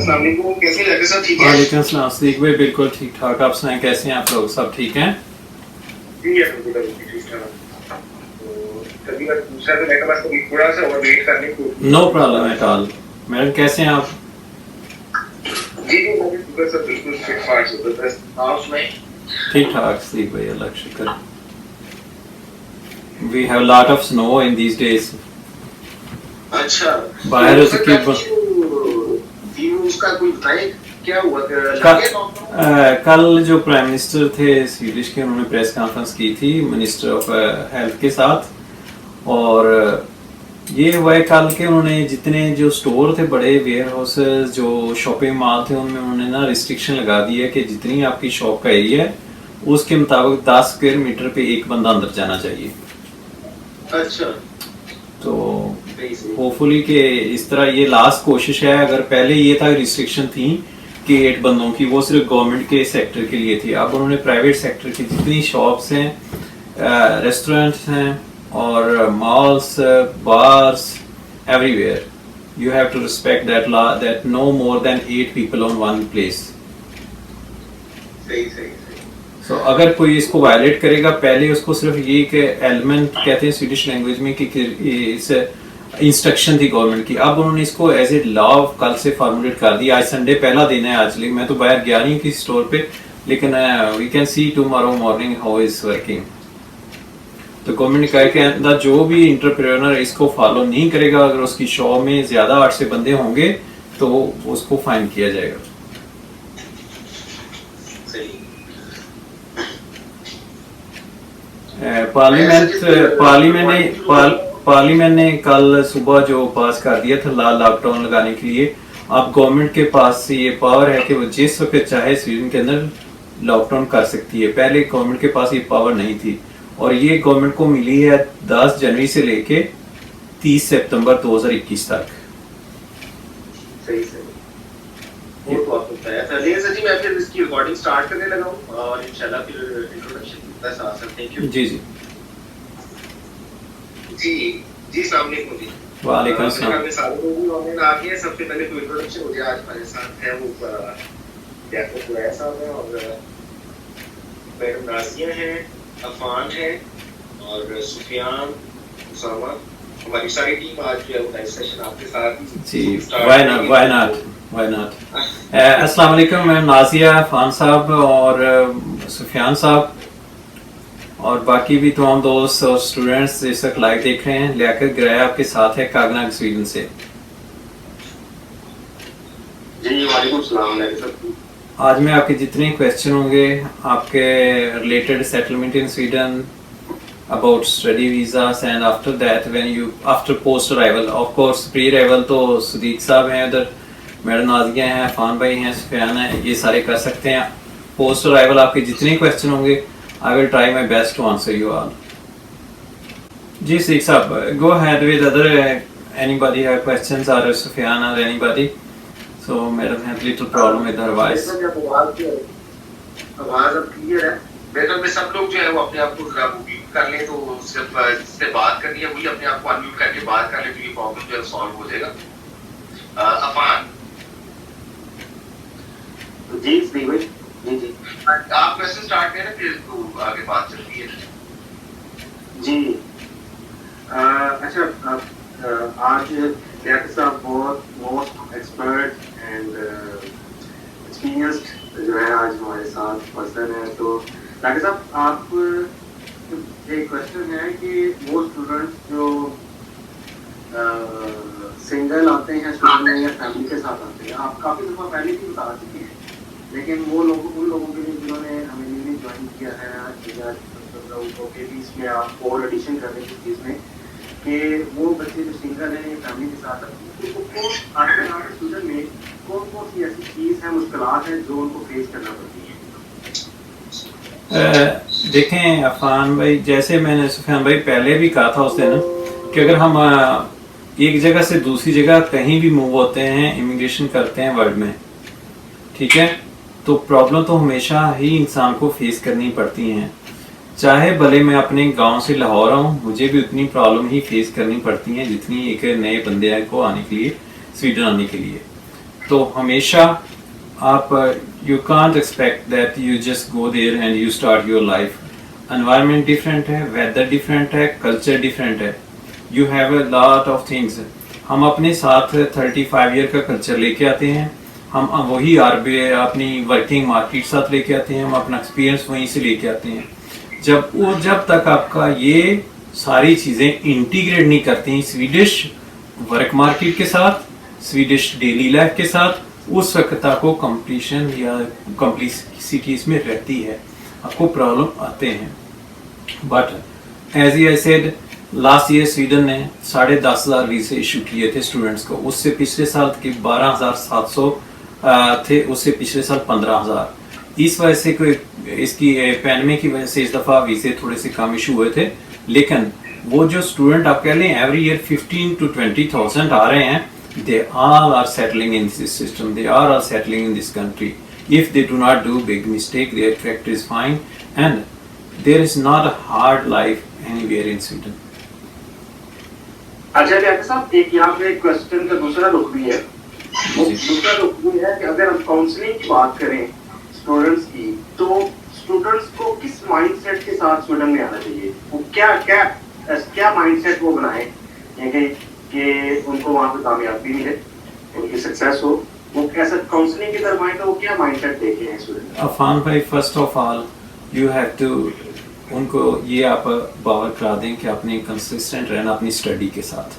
अस्सलाम वालेकुम, कैसे हैं? सब ठीक है? वालेकुम सलाम सदीक भाई, बिल्कुल ठीक ठाक। आप सुनाएं, कैसे हैं आप लोग? सब ठीक हैं? जी अल्हम्दुलिल्लाह बिल्कुल ठीक ठाक। तो कभी बार दूसरा तो मेरे पास कभी थोड़ा सा और वेट करने की कोशिश नो की। Problem at all. मैडम कैसे हैं आप? जी जी मैं शुक्र सब बिल्कुल फिट फाट जबरदस्त। आप सुनाएं? ठीक ठाक सदीक भाई, अल्लाह का शुक्र। We have lot of snow in these days. अच्छा बाहर तो हो सर चुकी व्यू उसका कोई बताएं क्या हुआ लग गया लॉकडाउन? कल जो प्राइम मिनिस्टर थे स्वीडिश के, उन्होंने प्रेस कॉन्फ्रेंस की थी मिनिस्टर ऑफ हेल्थ के साथ। और ये हुआ है कल के, उन्होंने जितने जो स्टोर थे, बड़े वेयर हाउसेस, जो शॉपिंग मॉल थे, उनमें उन्होंने ना रिस्ट्रिक्शन लगा दी है कि जितनी आपकी शॉप का एरिया है उसके मुताबिक 10 स्क्वायर मीटर पे एक बंदा अंदर जाना चाहिए। अच्छा तो होपफुली कि इस तरह ये लास्ट कोशिश है। अगर पहले ये था रिस्ट्रिक्शन थी कि 8 बंदों की, वो सिर्फ गवर्नमेंट के सेक्टर के लिए थी। अब उन्होंने प्राइवेट सेक्टर की जितनी शॉप्स हैं, रेस्टोरेंट्स हैं और malls, bars, everywhere, you have to respect that law that no more than 8 people on one place. सही सही सो अगर कोई इसको वायलेट करेगा, पहले उसको सिर्फ ये कि एलिमेंट कहते हैं स्वीडिश लैंग्वेज में कि इस इंस्ट्रक्शन थी गवर्नमेंट की। अब उन्होंने इसको एज ए लॉ कल से फॉर्मुलेट कर दिया। आज संडे पहला दिन है आज, मैं तो बाहर गया नहीं किसी स्टोर पे, लेकिन we can see tomorrow morning how is working. तो गवर्नमेंट ने कहा कि अंदर जो भी इंटरप्रेन्योर इसको फॉलो नहीं करेगा, अगर उसकी शॉप में ज्यादा 8 से बंदे होंगे तो उसको फाइन किया जाएगा। पार्लियामेंट ने कल सुबह जो पास कर दिया था लॉकडाउन लगाने के लिए। अब गवर्नमेंट के पास ये पावर है कि वो जिस वक्त चाहे स्वीडन के अंदर लॉकडाउन कर सकती है। पहले गवर्नमेंट के पास ये पावर नहीं थी और ये गवर्नमेंट को मिली है 10 जनवरी से लेके 30 सितंबर 2021 तक। सही सही वो तो आपको बताया था। लेकिन सर जी मैं फिर इसकी रिकॉर्डिंग स्टार्ट करने लगा हूं और इंशाल्लाह फिर इंट्रोडक्शन बस सर। Thank you. जी जी जी जी अस्सलाम वालेकुम जी। वालेकुम अस्सलाम। हमें सारे लोग भी ऑनलाइन आ गए। सबसे पहले तो इंट्रोडक्शन हो जाए। आज हमारे साथ है वो डॉक्टर कुरैश साहब हैं और मैडम नाज़िया हैं, अफान है और सुफियान, उसामा। हमारी सारी टीम आज जो है वो लाइव सेशन आपके साथ जी व्हाई नॉट। अस्सलाम वालेकुम। मैं नाज़िया, अफान साहब और सुफियान साहब और बाकी भी तमाम दोस्त और स्टूडेंट्स इस वक्त लाइव देख रहे हैं। लियाकत गिराय आपके साथ है कागनाग स्वीडन से। जी वालेकुम सलाम। आज में आपके जितने क्वेश्चन होंगे आपके related settlement in Sweden, about study visas and after that when you after post arrival, of course pre arrival तो सदीक साहब हैं उधर, मैडम नाज़िया हैं, अफान भाई हैं, सुफियान है, ये सारे कर सकते हैं। पोस्ट अराइवल आपके जितने क्वेश्चन होंगे I will try my best to answer you all. जी सदीक साहब, go ahead with other anybody have questions or Sufyan or anybody. So madam has little problem with her voice. आवाज अब clear है। बेहतर में सब लोग जो है वो अपने आप को म्यूट कर लें, तो सिर्फ जिससे बात करनी है वही अपने आप को अनम्यूट करके बात कर ले, तो ये प्रॉब्लम जो है सॉल्व हो जाएगा। अफान जी जी भाई जी जी आप क्वेश्चन स्टार्ट करें फिर तो आगे बात चलती है। जी अच्छा आज डॉक्टर साहब बहुत मोस्ट एक्सपर्ट एंड एक्सपीरियंस्ड जो है आज हमारे साथ पर्सन है। तो डॉक्टर साहब आप एक क्वेश्चन है कि वो स्टूडेंट्स जो सिंगल आते हैं स्टूडेंट में या फैमिली के साथ आते हैं, आप काफ़ी दफ़ा पहले भी बता चुके हैं, लेकिन वो लोग उन लोगों के लिए जिन्होंने हमें न्यूली ज्वाइन किया है उनको के बीच में आप और एडिशन कर रहे हैं इस चीज़ में कि वो बच्चे जो सिंगल हैं फैमिली के साथ उनको आगे आगे फ्यूचर में कौन कौन सी ऐसी चीज़ है, मुश्किलात हैं जो उनको फेस करना पड़ती है? देखें अफान भाई, जैसे मैंने सुफियान भाई पहले भी कहा था उस दिन कि अगर हम एक जगह से दूसरी जगह कहीं भी मूव होते हैं, इमिग्रेशन करते हैं वर्ल्ड में, ठीक है, तो प्रॉब्लम तो हमेशा ही इंसान को फेस करनी पड़ती हैं। चाहे भले मैं अपने गांव से लाहौर आऊँ, मुझे भी उतनी प्रॉब्लम ही फेस करनी पड़ती हैं जितनी एक नए बंदे को आने के लिए, स्वीडन आने के लिए। तो हमेशा आप you can't expect that you just go there and you start your life. Environment different है, वेदर डिफरेंट है, कल्चर डिफरेंट है. You have a lot of things. हम अपने साथ 35 ईयर का कल्चर लेके आते हैं, हम वही अपनी वर्किंग मार्केट साथ लेके आते हैं, हम अपना एक्सपीरियंस वहीं से लेके आते हैं. जब तक आपका ये सारी चीज़ें इंटीग्रेट नहीं करती स्वीडिश वर्क मार्केट के साथ, स्वीडिश डेली लाइफ के साथ, उस वक्त आपको कंप्लीशन या कम्प्लीसिटीज में रहती है, आपको प्रॉब्लम आते हैं. But as I said, last year Sweden ने 10,500 वीजे इशू किए थे स्टूडेंट्स को. उससे पिछले साल के 12,700 थे, उससे पिछले साल 15,000. इस वजह से कोई इसकी पैंडमिक की वजह से इस दफ़ा वीजे थोड़े से कम इशू हुए थे. लेकिन वो जो स्टूडेंट आप कह लें एवरी ईयर 15 to 20,000 आ रहे हैं, they all are settling in this system, they are all settling in this country. If they do not do big mistake, their character is fine, and there is not a hard life anywhere in Sweden. अच्छा doctor साहब, एक यहाँ पे question का दूसरा रुख भी है. वो दूसरा रुख भी है कि अगर हम काउंसलिंग की बात करें स्टूडेंट्स की, तो स्टूडेंट्स को किस माइंडसेट के साथ स्वीडन में आना चाहिए? वो क्या माइंडसेट वो बनाए कि उनको वहाँ पे कामयाबी मिले, उनकी सक्सेस हो, वो कैसा काउंसलिंग की तरफ आए, तो वो क्या माइंडसेट देखे हैं स्टूडेंट? अफान भाई, first of all you have to उनको ये आप बावर करा दें कि आपने कंसिस्टेंट रहना अपनी स्टडी के साथ.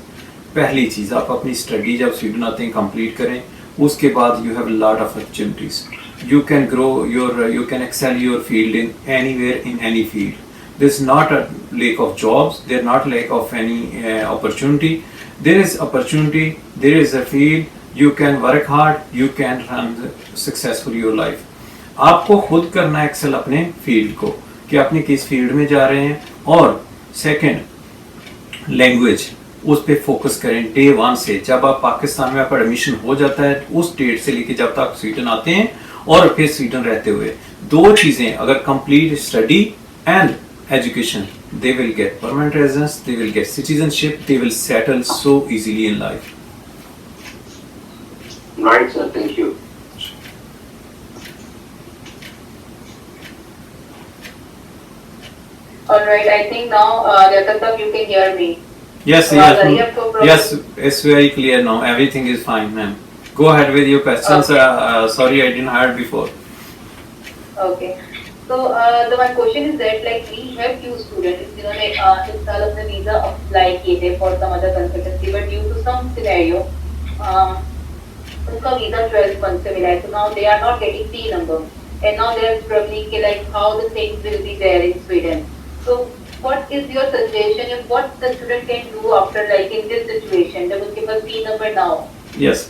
पहली चीज़, आप अपनी स्टडी जब स्वीडन आते हैं कंप्लीट करें. उसके बाद you have lot of opportunities. You can grow you can excel your field in anywhere, in any field. There's not a lack of jobs, there's not lack of any opportunity. There is opportunity, there is a field, you can work hard, you can run successful your life. आपको खुद करना Excel अपने field को कि आपने किस field में जा रहे हैं. और सेकंड, लैंग्वेज, उस पे फोकस करें डे 1 से. जब आप पाकिस्तान में आपका एडमिशन हो जाता है, उस डेट से लेके जब तक स्वीडन आते हैं और फिर स्वीडन रहते हुए, 2 चीजें अगर complete study and education, they will get permanent residence, they will get citizenship, they will settle so easily in life. Right sir, thank you. All right, I think now, Dr. Sir, you can hear me. Yes, yes, it's very clear now. Everything is fine, ma'am. Go ahead with your questions. Okay. Sorry, I didn't heard before. Okay. So, my question is that, like, we have few students जिन्होंने इस साल अपने visa apply किए थे for some other consultancy, but due to some scenario, उनका visa 12 months से मिला है. So now they are not getting C number, and now they are struggling कि like how the things will be there in Sweden. So, what is your suggestion and what the student can do after like in this situation जब उनके पास C number ना हो? Yes.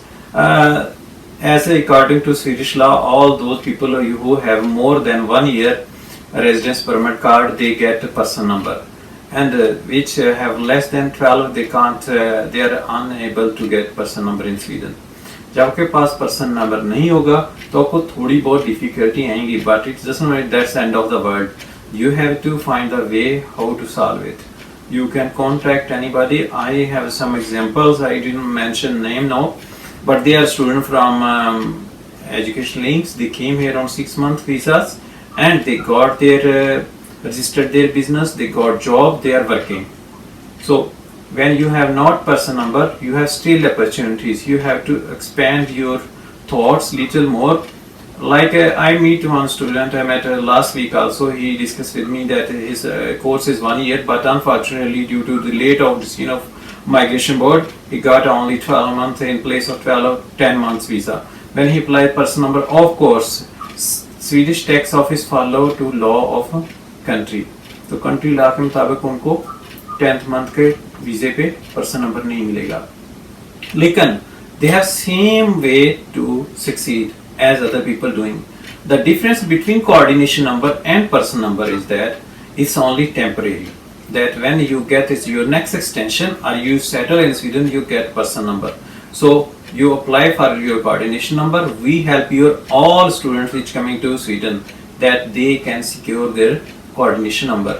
As according to Swedish law, all those people who have more than 1 year residence permit card, they get a person number, and which have less than 12, they can't. They are unable to get person number in Sweden. जब आपके पास person number नहीं होगा तो आपको थोड़ी बहुत difficulty आएंगी, but it's just not that's end of the world. You have to find a way how to solve it. You can contact anybody. I have some examples. I didn't mention name now, but they are students from education links. They came here on 6-month visas, and they got their registered their business. They got job. They are working. So when you have not person number, you have still opportunities. You have to expand your thoughts little more. Like I meet one student I met last week also. He discussed with me that his course is 1 year, but unfortunately due to the late of decision of migration board, he got only 12 months in place of 10 months visa. When he applied person number, of course Swedish tax office follow to law of country, तो country law के मुताबिक उनको 10th month के वीजे पे person number नहीं मिलेगा. लेकिन they have same way to succeed as other people doing. The difference between coordination number and person number is that it's only temporary. That when you get your next extension or you settle in Sweden, you get person number. So you apply for your coordination number. We help your all students which coming to Sweden that they can secure their coordination number.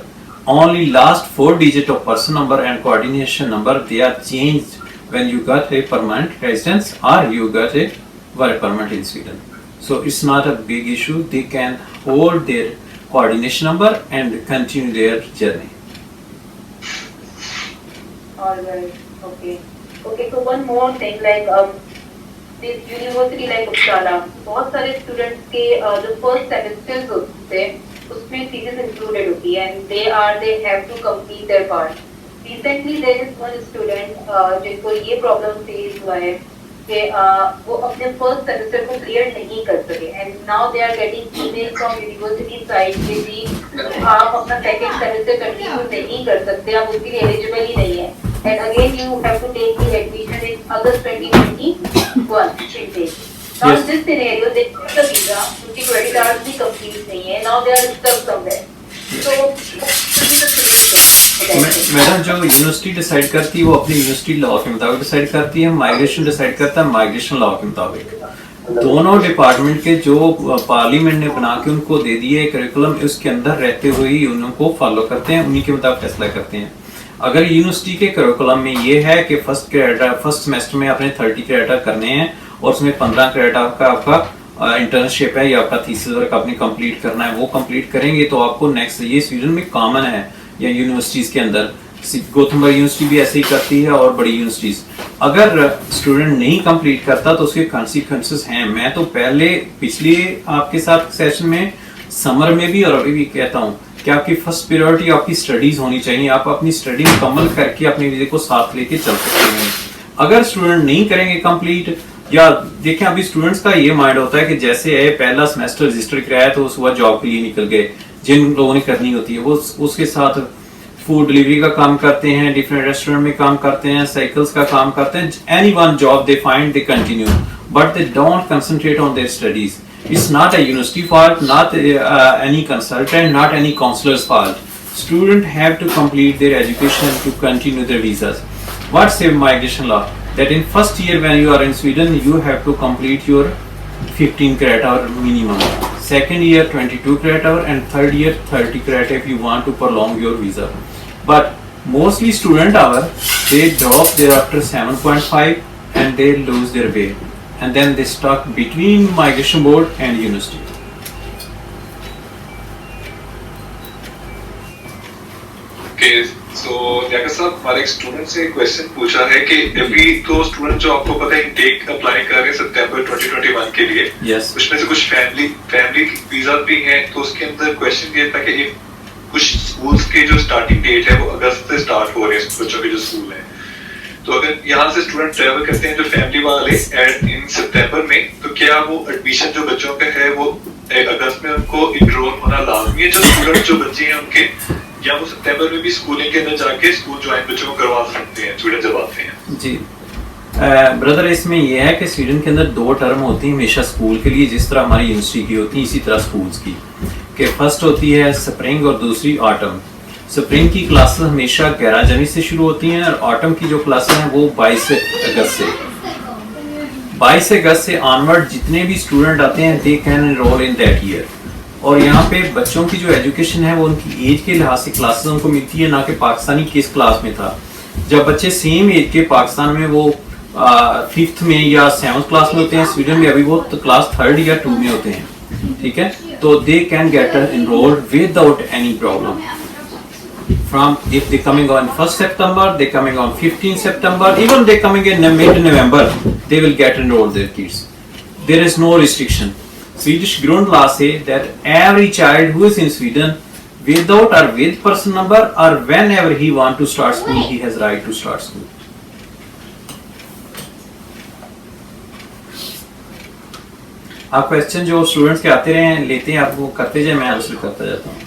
Only last 4 digit of person number and coordination number, they are changed when you got a permanent residence or you got a were permanent in Sweden. So it's not a big issue. They can hold their coordination number and continue their journey. Alright, okay. Okay, so one more thing, like this university like Uppsala, बहुत सारे students के जो first semesters होते हैं उसमें thesis included होती है and they have to complete their part. Recently there is one student जिनको ये problem face हुआ है कि वो अपने first semester को clear नहीं कर सके and now they are getting email from university side कि जी आप अपना second semester continue नहीं कर सकते, आप उसके लिए eligible ही नहीं है and again you have to take the admission in August 2021 intake. Now Yes. in this scenario they got the visa, उनकी credit hours भी complete नहीं है, now they are stuck somewhere. So what should be the solution? Madam जो university decide करती है वो अपनी university law के मुताबिक डिसाइड करती है, माइग्रेशन डिसाइड करता है माइग्रेशन लॉ के मुताबिक। दोनों डिपार्टमेंट के जो पार्लियामेंट ने बना के उनको दे दिए करिकुलम, उसके अंदर रहते हुए ही उनको फॉलो करते हैं, उन्हीं के मुताबिक फैसला करते हैं। अगर यूनिवर्सिटी के करिकुलम में ये है कि फर्स्ट सेमेस्टर में आपने 30 क्रेडिट करने हैं और उसमें 15 क्रेडिट आपका इंटर्नशिप है या आपका थीसिस वर्क आपने कंप्लीट करना है, वो कंप्लीट करेंगे तो आपको नेक्स्ट, ये स्वीडन में कॉमन है या यूनिवर्सिटीज के अंदर, गोथेनबर्ग यूनिवर्सिटी भी ऐसे ही करती है और बड़ी यूनिवर्सिटीज। अगर स्टूडेंट नहीं कंप्लीट करता तो उसके कॉन्सिक्वेंसेस हैं। मैं तो पहले पिछले आपके साथ सेशन में, समर में भी और अभी भी कहता हूँ कि आपकी फर्स्ट प्रायोरिटी आपकी स्टडीज होनी चाहिए। आप अपनी स्टडी मुकम्मल करके अपने वीजे को साथ लेके चल सकते हैं। अगर स्टूडेंट नहीं करेंगे कंप्लीट, या देखें अभी स्टूडेंट्स का ये माइंड होता है कि जैसे पहला सेमेस्टर रजिस्टर कराया तो उस वक्त जॉब के लिए निकल गए, जिन लोगों ने करनी होती है वो उसके साथ फूड डिलीवरी का काम करते हैं, डिफरेंट रेस्टोरेंट में काम करते हैं, साइकिल्स का काम करते हैं, any one job they find they continue, but they don't concentrate on their studies. It's not a university fault, not any consultant, not any counselor's fault. Students have to complete their education to continue their visas. What says migration law? That in first year when you are in Sweden, you have to complete your 15 credit hour minimum. Second year 22 credit hour and third year 30 credit if you want to prolong your visa. But mostly student hour, they drop thereafter 7.5 and they lose their way. And then they stuck between migration board and university. Okay, so जैसा साहब हमारे एक student से question पूछा है कि अभी तो स्टूडेंट जो आपको पता है इंटेक अप्लाई कर रहे हैं सितंबर 2021 के लिए, Yes. उसमें से कुछ फैमिली वीजा भी हैं, तो उसके अंदर क्वेश्चन ये था कि कुछ स्कूल्स के जो स्टार्टिंग डेट है वो अगस्त से स्टार्ट हो रहे हैं बच्चों के जो स्कूल हैं, तो अगर यहाँ से स्टूडेंट ट्रैवल करते हैं जो फैमिली वाले इन सितंबर में, तो क्या वो एडमिशन जो बच्चों का है वो अगस्त में उनको इनरोल होना लाजमी है? जो स्टूडेंट जो बच्चे हैं उनके, या वो सितंबर में भी स्कूलिंग के अंदर जाके स्कूल ज्वाइन बच्चों को करवा सकते हैं स्टूडेंट जब आते हैं? जी ब्रदर, इसमें यह है कि स्वीडन के अंदर 2 टर्म होती हैं हमेशा स्कूल के लिए, जिस तरह हमारी यूनिवर्सिटी की होती है इसी तरह स्कूल्स की, कि फर्स्ट होती है स्प्रिंग और दूसरी ऑटम। स्प्रिंग की क्लासेस हमेशा 11 जनवरी से शुरू होती हैं और ऑटम की जो क्लासेस हैं वो 22 अगस्त से। 22 अगस्त से ऑनवर्ड जितने भी स्टूडेंट आते हैं they can enrol in that year. और यहाँ पे बच्चों की जो एजुकेशन है वो उनकी एज के लिहाज से क्लासेस उनको मिलती है, ना कि पाकिस्तानी किस क्लास में था। जब बच्चे सेम एज के पाकिस्तान में वो 5th में या 7th क्लास में होते हैं, स्वीडन में अभी वो तो क्लास 3rd या 2 में होते हैं, ठीक है, तो they can get enrolled without any problem. From if they coming on 1st September, they coming on 15th September, even they coming in mid-November, they will get enrolled their kids. There is no restriction. Swedish Grund law say that every child who is in Sweden, without or with person number or whenever he want to start school, he has right to start school. आप question जो students के आते रहे लेते हैं, आप वो करते जाए, मैं आंसर करता जाता हूँ।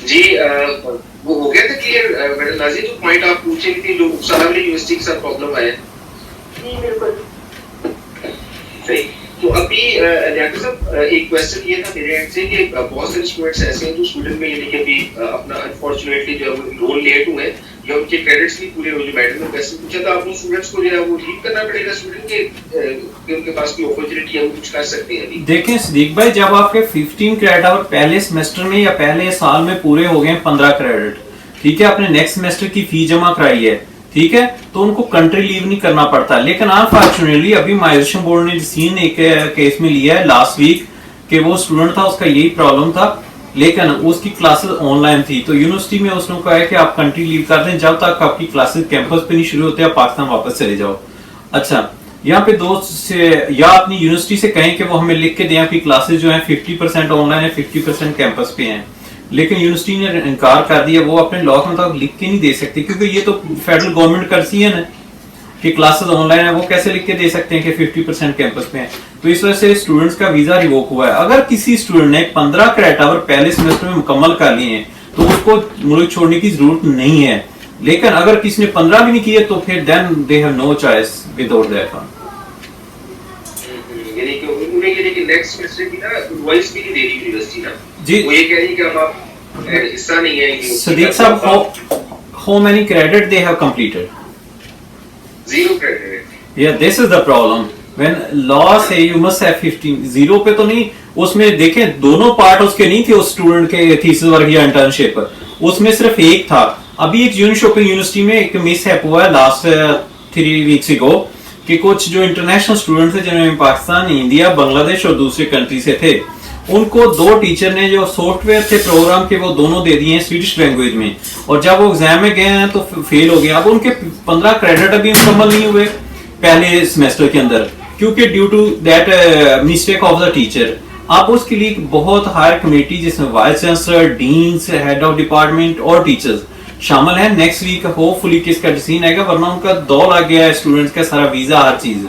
जी वो हो गया था क्लियर मैडम नाज़ी, जो पॉइंट आप पूछ रही थी, लोग उपसाला वाली यूनिवर्सिटी के साथ प्रॉब्लम आया। जी बिल्कुल सही। तो अभी डॉक्टर साहब एक क्वेश्चन ये था मेरे एंड से कि बहुत सारे स्टूडेंट्स ऐसे हैं जो स्टूडेंट में यानी कि अभी अपना अनफॉर्चुनेटली जो एनरोल लेट हुए हैं या उनके क्रेडिट्स नहीं पूरे हुए, जो मैडम ने क्वेश्चन पूछा था, आप उन स्टूडेंट्स को जो है वो लीव करना पड़ेगा स्टूडेंट के कि उनके पास कोई अपॉर्चुनिटी है वो कुछ कर सकते हैं अभी? देखें सदीक भाई, जब आपके 15 क्रेडिट आवर पहले सेमेस्टर में या पहले साल में पूरे हो गए 15 क्रेडिट, ठीक है, आपने नेक्स्ट सेमेस्टर की फी जमा कराई है, ठीक है, तो उनको कंट्री लीव नहीं करना पड़ता। लेकिन अनफॉर्चुनेटली अभी माइग्रेशन बोर्ड ने सीन एक केस में लिया है लास्ट वीक कि वो स्टूडेंट था, उसका यही प्रॉब्लम था, लेकिन उसकी क्लासेस ऑनलाइन थी, तो यूनिवर्सिटी में उसने कहा है कि आप कंट्री लीव कर दें, जब तक आपकी क्लासेस कैंपस पे नहीं शुरू होते आप पाकिस्तान वापस चले जाओ। अच्छा, यहाँ पे दोस्त से या अपनी यूनिवर्सिटी से कहें कि वो हमें लिख के दें आपकी क्लासेस जो है 50% ऑनलाइन है, 50% कैंपस पे हैं, लेकिन यूनिवर्सिटी ने इनकार कर दिया। वो अपने लॉ के मुताबिक लिख के नहीं दे सकती, क्योंकि ये तो फेडरल गवर्नमेंट करती है ना कि क्लासेस ऑनलाइन है, वो कैसे लिख के दे सकते हैं कि 50% कैंपस में है। तो इस वजह से स्टूडेंट्स का वीजा रिवोक हुआ है। अगर किसी स्टूडेंट ने 15 क्रेडिट आवर पहले सेमेस्टर में मुकम्मल कर लिए हैं तो उसको मुल्क छोड़ने की जरूरत नहीं है, लेकिन अगर किसी ने 15 भी नहीं किए तो फिर then they have no choice without that one. यानी कि उन्हें ये कि नेक्स्ट सेमेस्टर की ना वॉइस भी नहीं दे रही यूनिवर्सिटी ना जी, वो ये कह रही कि अब आप हिस्सा नहीं है। सदीक साहब, how many credit they have completed? 0 credit. Yeah, this is the problem. When law say you must have 15, 0 पे तो नहीं, उसमें देखें दोनों पार्ट उसके नहीं थे उस स्टूडेंट के थीसिस वर्क या इंटर्नशिप, उसमें सिर्फ एक था। अभी एक यूनिवर्सिटी में एक मिसहैप हुआ है लास्ट 3 वीक्स अगो कि कुछ जो इंटरनेशनल स्टूडेंट थे जिन्होंने पाकिस्तान, इंडिया, बांग्लादेश और दूसरे कंट्री से थे, उनको 2 टीचर ने जो सॉफ्टवेयर थे प्रोग्राम के वो दोनों दे दिए हैं स्वीडिश लैंग्वेज में, और जब वो एग्जाम में गए हैं तो फेल हो गए। अब उनके 15 क्रेडिट अभी मुकम्मल नहीं हुए पहले सेमेस्टर के अंदर, क्योंकि due to that mistake of the teacher. अब उसके लिए बहुत हायर कमेटी जिसमें vice chancellor, deans, head of department और टीचर्स शामिल हैं। नेक्स्ट वीक होपफुली किसका डिसीजन आएगा, वरना उनका दौर लग गया है स्टूडेंट्स का, सारा वीजा हर चीज।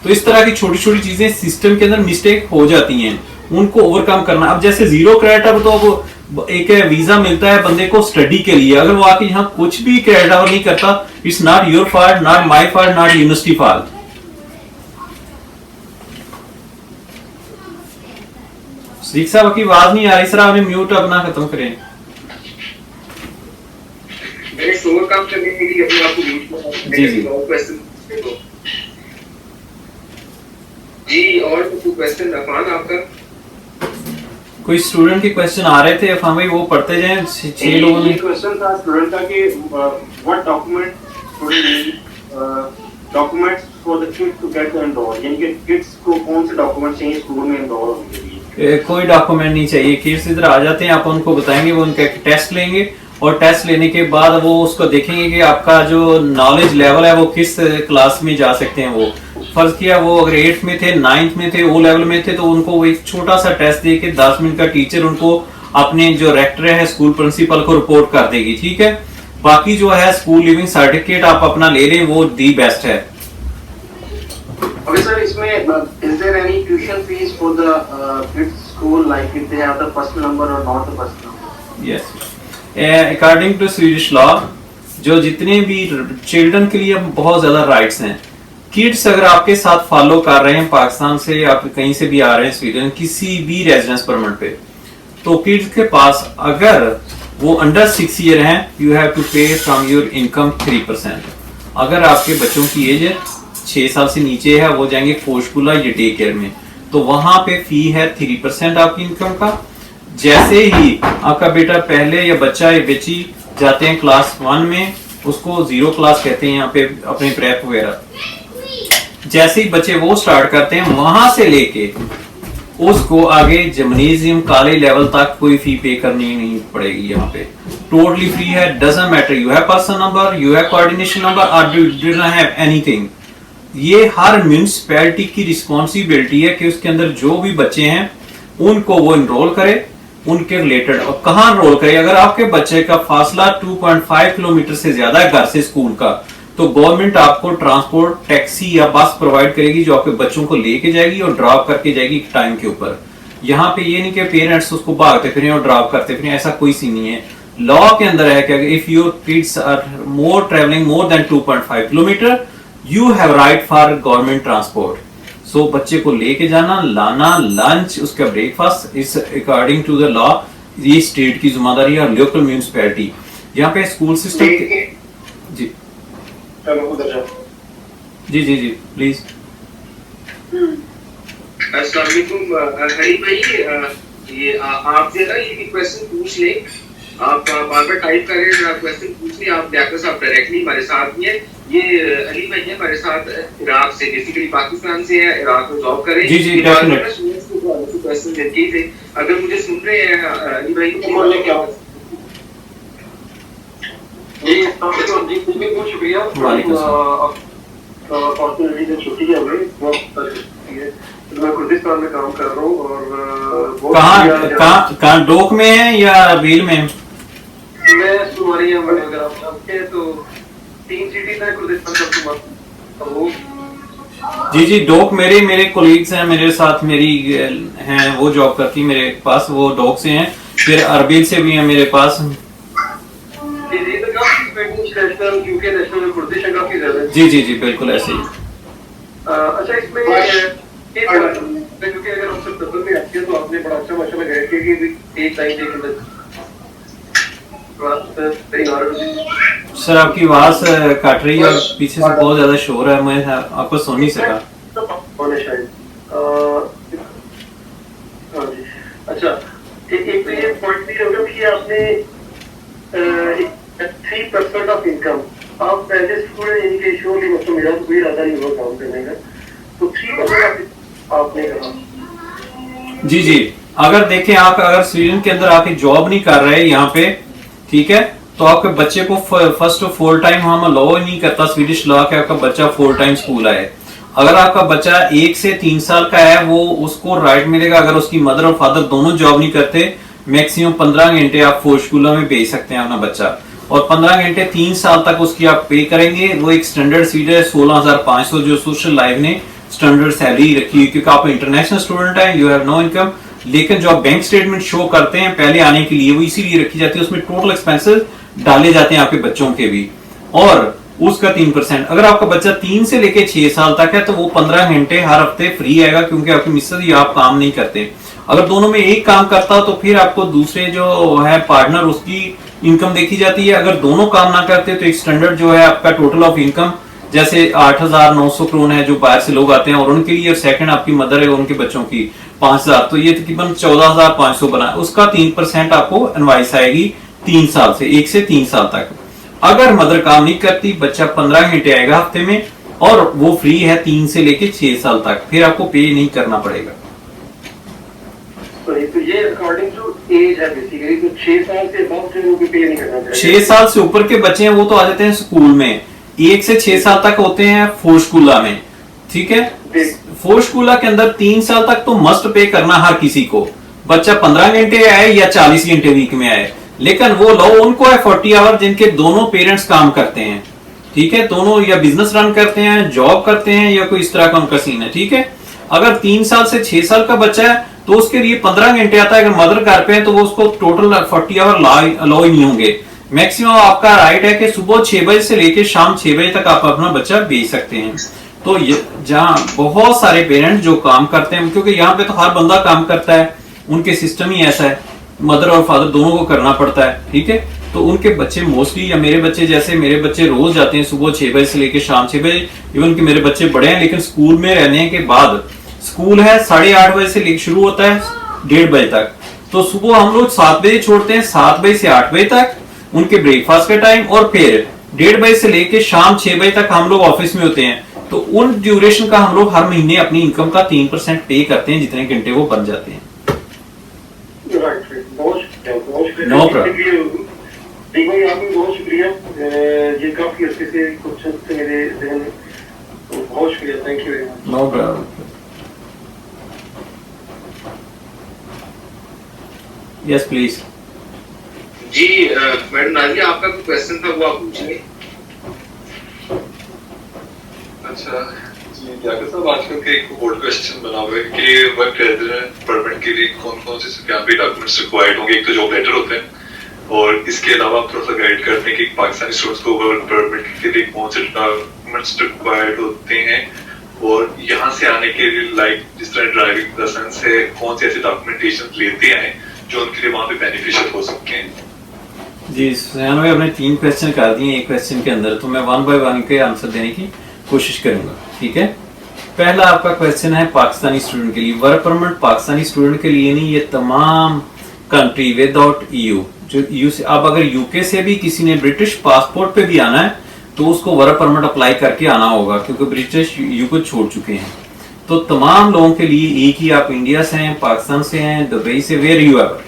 तो इस तरह की छोटी छोटी चीजें सिस्टम के अंदर मिस्टेक हो जाती हैं, उनको ओवरकम करना। अब जैसे 0 क्रेडिट आवर तो अब एक वीजा मिलता है बंदे को स्टडी के लिए, अगर वो आके यहाँ कुछ भी क्रेडिट आवर नहीं करता, it's not your fault, not my fault, not university fault. Siddique sahab की आवाज नहीं आ रही सर, आपने म्यूट अपना खत्म करें। मैंने शोर काम करने के लिए अपने आप को म्यूट किया। जी जी क्वेश्चन जी, और कोई क्वेश्चन अफान आपका? कोई स्टूडेंट के क्वेश्चन आ रहे थे अफान भाई, वो पढ़ते जाएं। 6 लोगों ने क्वेश्चन था स्टूडेंट का कि what document student need documents for the kid to get enroll, यानी कि किड्स को कौन से डॉक्यूमेंट चाहिए स्कूल में एनरोल होने के लिए? कोई डॉक्यूमेंट नहीं चाहिए। किड्स इधर आ जाते हैं, आप उनको बताएंगे, वो उनका टेस्ट लेंगे और टेस्ट लेने के बाद वो उसको देखेंगे कि आपका जो नॉलेज लेवल है वो किस क्लास में जा सकते हैं। वो फर्ज किया वो अगर 8th में थे, 9th में थे, ओ लेवल में थे, तो उनको वो एक छोटा सा टेस्ट दे के 10 मिनट का टीचर उनको अपने जो रेक्टर है स्कूल प्रिंसिपल को रिपोर्ट कर देगी, ठीक है। बाकी जो है स्कूल लिविंग सर्टिफिकेट आप अपना ले लें, वो दी बेस्ट है। Okay sir, इसमें is there any tuition fees for the kids school, like if they have the personal number or not the personal number? Yes. According to Swedish law, जो जितने भी चिल्ड्रन के लिए बहुत ज्यादा rights हैं। किड्स अगर आपके साथ फॉलो कर रहे हैं पाकिस्तान से, आप कहीं से भी आ रहे हैं स्वीडन किसी भी रेजिडेंस परमिट पे, तो किड्स के पास अगर वो अंडर 6 ईयर हैं, यू हैव टू पे फ्रॉम योर इनकम 3%। अगर आपके बच्चों की एज 6 साल से नीचे है, वो जाएंगे फोशपुला या डे केयर में, तो वहां पे फी है 3% आपकी इनकम का। जैसे ही आपका बेटा पहले या बच्चा या बच्ची जाते हैं क्लास 1 में, उसको 0 क्लास कहते हैं यहाँ पे अपने प्रेप वगैरह, जैसे ही बच्चे वो स्टार्ट करते हैं वहां से लेके उसको आगे जिम्नेजियम कॉलेज लेवल तक कोई फी पे करनी नहीं पड़ेगी। यहाँ पे टोटली फ्री है, doesn't matter you have person number, you have coordination number और you do not have anything. ये हर म्यूनिसिपैलिटी की रिस्पॉन्सिबिलिटी है कि उसके अंदर जो भी बच्चे हैं उनको वो इनरोल करे, उनके रिलेटेड। और कहाँ इनरोल करे, अगर आपके बच्चे का फासला 2.5 किलोमीटर से ज्यादा है घर से स्कूल का, तो गवर्नमेंट आपको ट्रांसपोर्ट टैक्सी या बस प्रोवाइड करेगी जो आपके बच्चों को लेके जाएगी और ड्रॉप करके जाएगी टाइम के ऊपर। यहाँ पे ये नहीं कि पेरेंट्स उसको भागते फिरें और ड्रॉप करते फिरें, ऐसा कोई सीन नहीं है। लॉ के अंदर है कि if your kids are more travelling more than 2.5 kilometre you have right for government transport. So बच्चे को लेके जाना, लाना, लंच, उसका ब्रेकफास्ट इस अकॉर्डिंग टू द लॉ ये स्टेट की जिम्मेदारी है और लोकल म्यूनिसिपैलिटी। यहाँ पे स्कूल सिस्टम जी जी जी जी प्लीज। अस्सलाम वालेकुम हरी भाई, ये आपसे ना ये क्वेश्चन पूछ लें आप बार बार टाइप करें, क्वेश्चन पूछिए आप डॉक्टर साहब डायरेक्टली हमारे साथ ही है। ये अली भाई है हमारे साथ इराक से, बेसिकली पाकिस्तान से है, इराक में जॉब करें। जी जी डेफिनेटली। क्वेश्चन देते थे, अगर मुझे सुन रहे हैं अली भाई तो बोलिए क्या जी बहुत शुक्रिया अपॉर्चुनिटी से छुट्टी है हमें बहुत। मैं कुर्दिस्तान में काम कर रहा हूँ और कहाँ डोक में है या बील में? मैं सुमारिया में, अगर आप जानते हैं तो 3 सिटीज है कुर्दिस्तान का सुमार। जी जी डोक मेरे कोलीग्स हैं, मेरे साथ मेरी हैं, वो जॉब करती मेरे पास, वो डोक से हैं। फिर अरबिल से भी है मेरे पास। जी जी जी बिल्कुल ऐसे ही। अच्छा इसमें क्योंकि अगर हम सब तबल में आते हैं तो आपने बड़ा अच्छा माशाल्लाह गाइड किया कि एक टाइम के अंदर सर आपकी आवाज काट रही है और पीछे से बहुत ज्यादा शोर है, मैं आपको सुन नहीं सका। अच्छा एक तो ये पॉइंट भी होगा कि आपने 3% ऑफ इनकम आप पहले स्टूडेंट यानी कि श्योरली मतलब मेरा कोई इरादा नहीं हुआ काम करने का, तो 3% आपने कहा। जी जी अगर देखें आप अगर स्वीडन के अंदर आके जॉब नहीं कर रहे यहाँ पे, ठीक है, तो आपके बच्चे को फर्स्ट फुल टाइम हम अलाउ नहीं करता स्वीडिश लॉ के आपका बच्चा फुल टाइम स्कूल आए। अगर आपका बच्चा 1 से 3 साल का है वो उसको राइट मिलेगा, अगर उसकी मदर और फादर दोनों जॉब नहीं करते, मैक्सिमम 15 घंटे आप फोर स्कूलों में भेज सकते हैं अपना बच्चा, और 15 घंटे 3 साल तक उसकी आप पे करेंगे। वो एक स्टैंडर्ड सीट है 16,500 जो सोशल लाइफ ने स्टैंडर्ड सैलरी रखी है, क्योंकि आप इंटरनेशनल स्टूडेंट हैं, यू हैव नो इनकम। लेकिन जो आप बैंक स्टेटमेंट शो करते हैं पहले आने के लिए वो इसीलिए रखी जाती है, उसमें टोटल एक्सपेंसेस डाले जाते हैं आपके बच्चों के भी, और उसका 3%। अगर आपका बच्चा 3 से लेके 6 साल तक है तो वो 15 घंटे हर हफ्ते फ्री आएगा, क्योंकि आपकी मिसेज या आप काम नहीं करते। अगर दोनों में एक काम करता तो फिर आपको दूसरे जो है पार्टनर उसकी इनकम देखी जाती है। अगर दोनों काम ना करते तो एक स्टैंडर्ड जो है आपका टोटल ऑफ इनकम जैसे 8,900 करोड़ है जो बाहर से लोग आते हैं और उनके लिए, और सेकंड आपकी मदर है उनके बच्चों की 5,000, तो ये तकरीबन 14,500 बना। उसका 3% आपको इनवाइस आएगी 3 साल से 1 से 3 साल तक। अगर मदर काम नहीं करती, बच्चा 15 घंटे आएगा हफ्ते में और वो फ्री है 3 से लेके 6 साल तक, फिर आपको पे नहीं करना पड़ेगा। तो ये अकॉर्डिंग टू एज है बेसिकली, तो 6 साल से अबव से वो पे नहीं करना चाहिए। 6 साल से ऊपर के बच्चे हैं वो तो आ जाते हैं स्कूल में, 1 से 6 साल तक होते हैं फोर स्कूला में, ठीक है। फोर स्कूला के अंदर 3 साल तक तो मस्ट पे करना हर किसी को, बच्चा 15 घंटे आए या 40 घंटे वीक में आए। लेकिन वो लो उनको है 40 आवर जिनके दोनों पेरेंट्स काम करते हैं, ठीक है, दोनों या बिजनेस रन करते हैं, जॉब करते हैं, या कोई इस तरह का उनका सीन है, ठीक है। अगर 3 साल से 6 साल का बच्चा है तो उसके लिए 15 घंटे आता है। अगर मदर घर पे है तो वो उसको टोटल 40 आवर अलाउ ही नहीं होंगे। मैक्सिमम आपका राइट है कि सुबह 6 बजे से लेकर शाम 6 बजे तक आप अपना बच्चा भेज सकते हैं। तो जहाँ बहुत सारे पेरेंट्स जो काम करते हैं, क्योंकि यहाँ पे तो हर बंदा काम करता है, उनके सिस्टम ही ऐसा है, मदर और फादर दोनों को करना पड़ता है, ठीक है। तो उनके बच्चे मोस्टली, या मेरे बच्चे जैसे, मेरे बच्चे रोज जाते हैं सुबह 6 बजे से लेकर शाम 6 बजे। इवन कि मेरे बच्चे बड़े हैं लेकिन स्कूल में रहने के बाद, स्कूल है 8:30 बजे से शुरू होता है 1:30 बजे तक, तो सुबह हम लोग 7 बजे छोड़ते हैं, 7 बजे से 8 बजे तक उनके ब्रेकफास्ट का टाइम, और फिर 1:30 बजे से लेकर शाम 6 बजे तक हम लोग ऑफिस में होते हैं। तो उन ड्यूरेशन का हम लोग हर महीने अपनी इनकम का 3% पे करते हैं जितने घंटे वो बन जाते हैं। No problem. भाई आपको बहुत शुक्रिया, ये काफी अच्छे से क्वेश्चन थे मेरे ध्यान में, तो बहुत शुक्रिया, thank you very much. No problem. Yes please. जी मैडम नाजिया आपका कोई क्वेश्चन था वो आप पूछिए। अच्छा जी डॉक्टर साहब, आजकल के एक बोर्ड क्वेश्चन बना हुआ है कि वर्क रेजिडेंट परमिट के लिए कौन कौन से क्या भी डॉक्यूमेंट्स रिक्वायर्ड होंगे। एक तो जॉब लेटर होते हैं, और इसके अलावा आप थोड़ा सा गाइड करते हैं कि पाकिस्तानी स्टूडेंट्स को वर्क परमिट के लिए कौन से डॉक्यूमेंट्स रिक्वायर्ड होते हैं, और यहाँ से आने के लिए लाइक जिस तरह ड्राइविंग लाइसेंस है, कौन से ऐसे डॉक्यूमेंटेशन लेते हैं जो उनके लिए वहाँ पे बेनिफिशियल हो सकते हैं। जी सुनैन भाई, आपने 3 क्वेश्चन कर दिए एक क्वेश्चन के अंदर, तो मैं 1 बाय 1 के आंसर देने की कोशिश करूंगा, ठीक है। पहला आपका क्वेश्चन है पाकिस्तानी स्टूडेंट के लिए। वर्क परमिट पाकिस्तानी स्टूडेंट के लिए नहीं, ये तमाम कंट्री विदाउट EU जो अब अगर यूके से भी किसी ने ब्रिटिश पासपोर्ट पे भी आना है तो उसको वर्क परमिट अप्लाई करके आना होगा, क्योंकि ब्रिटिश यूके छोड़ चुके हैं। तो तमाम लोगों के लिए एक ही, आप इंडिया से हैं, पाकिस्तान से हैं, दुबई से, वेयर यू एवर।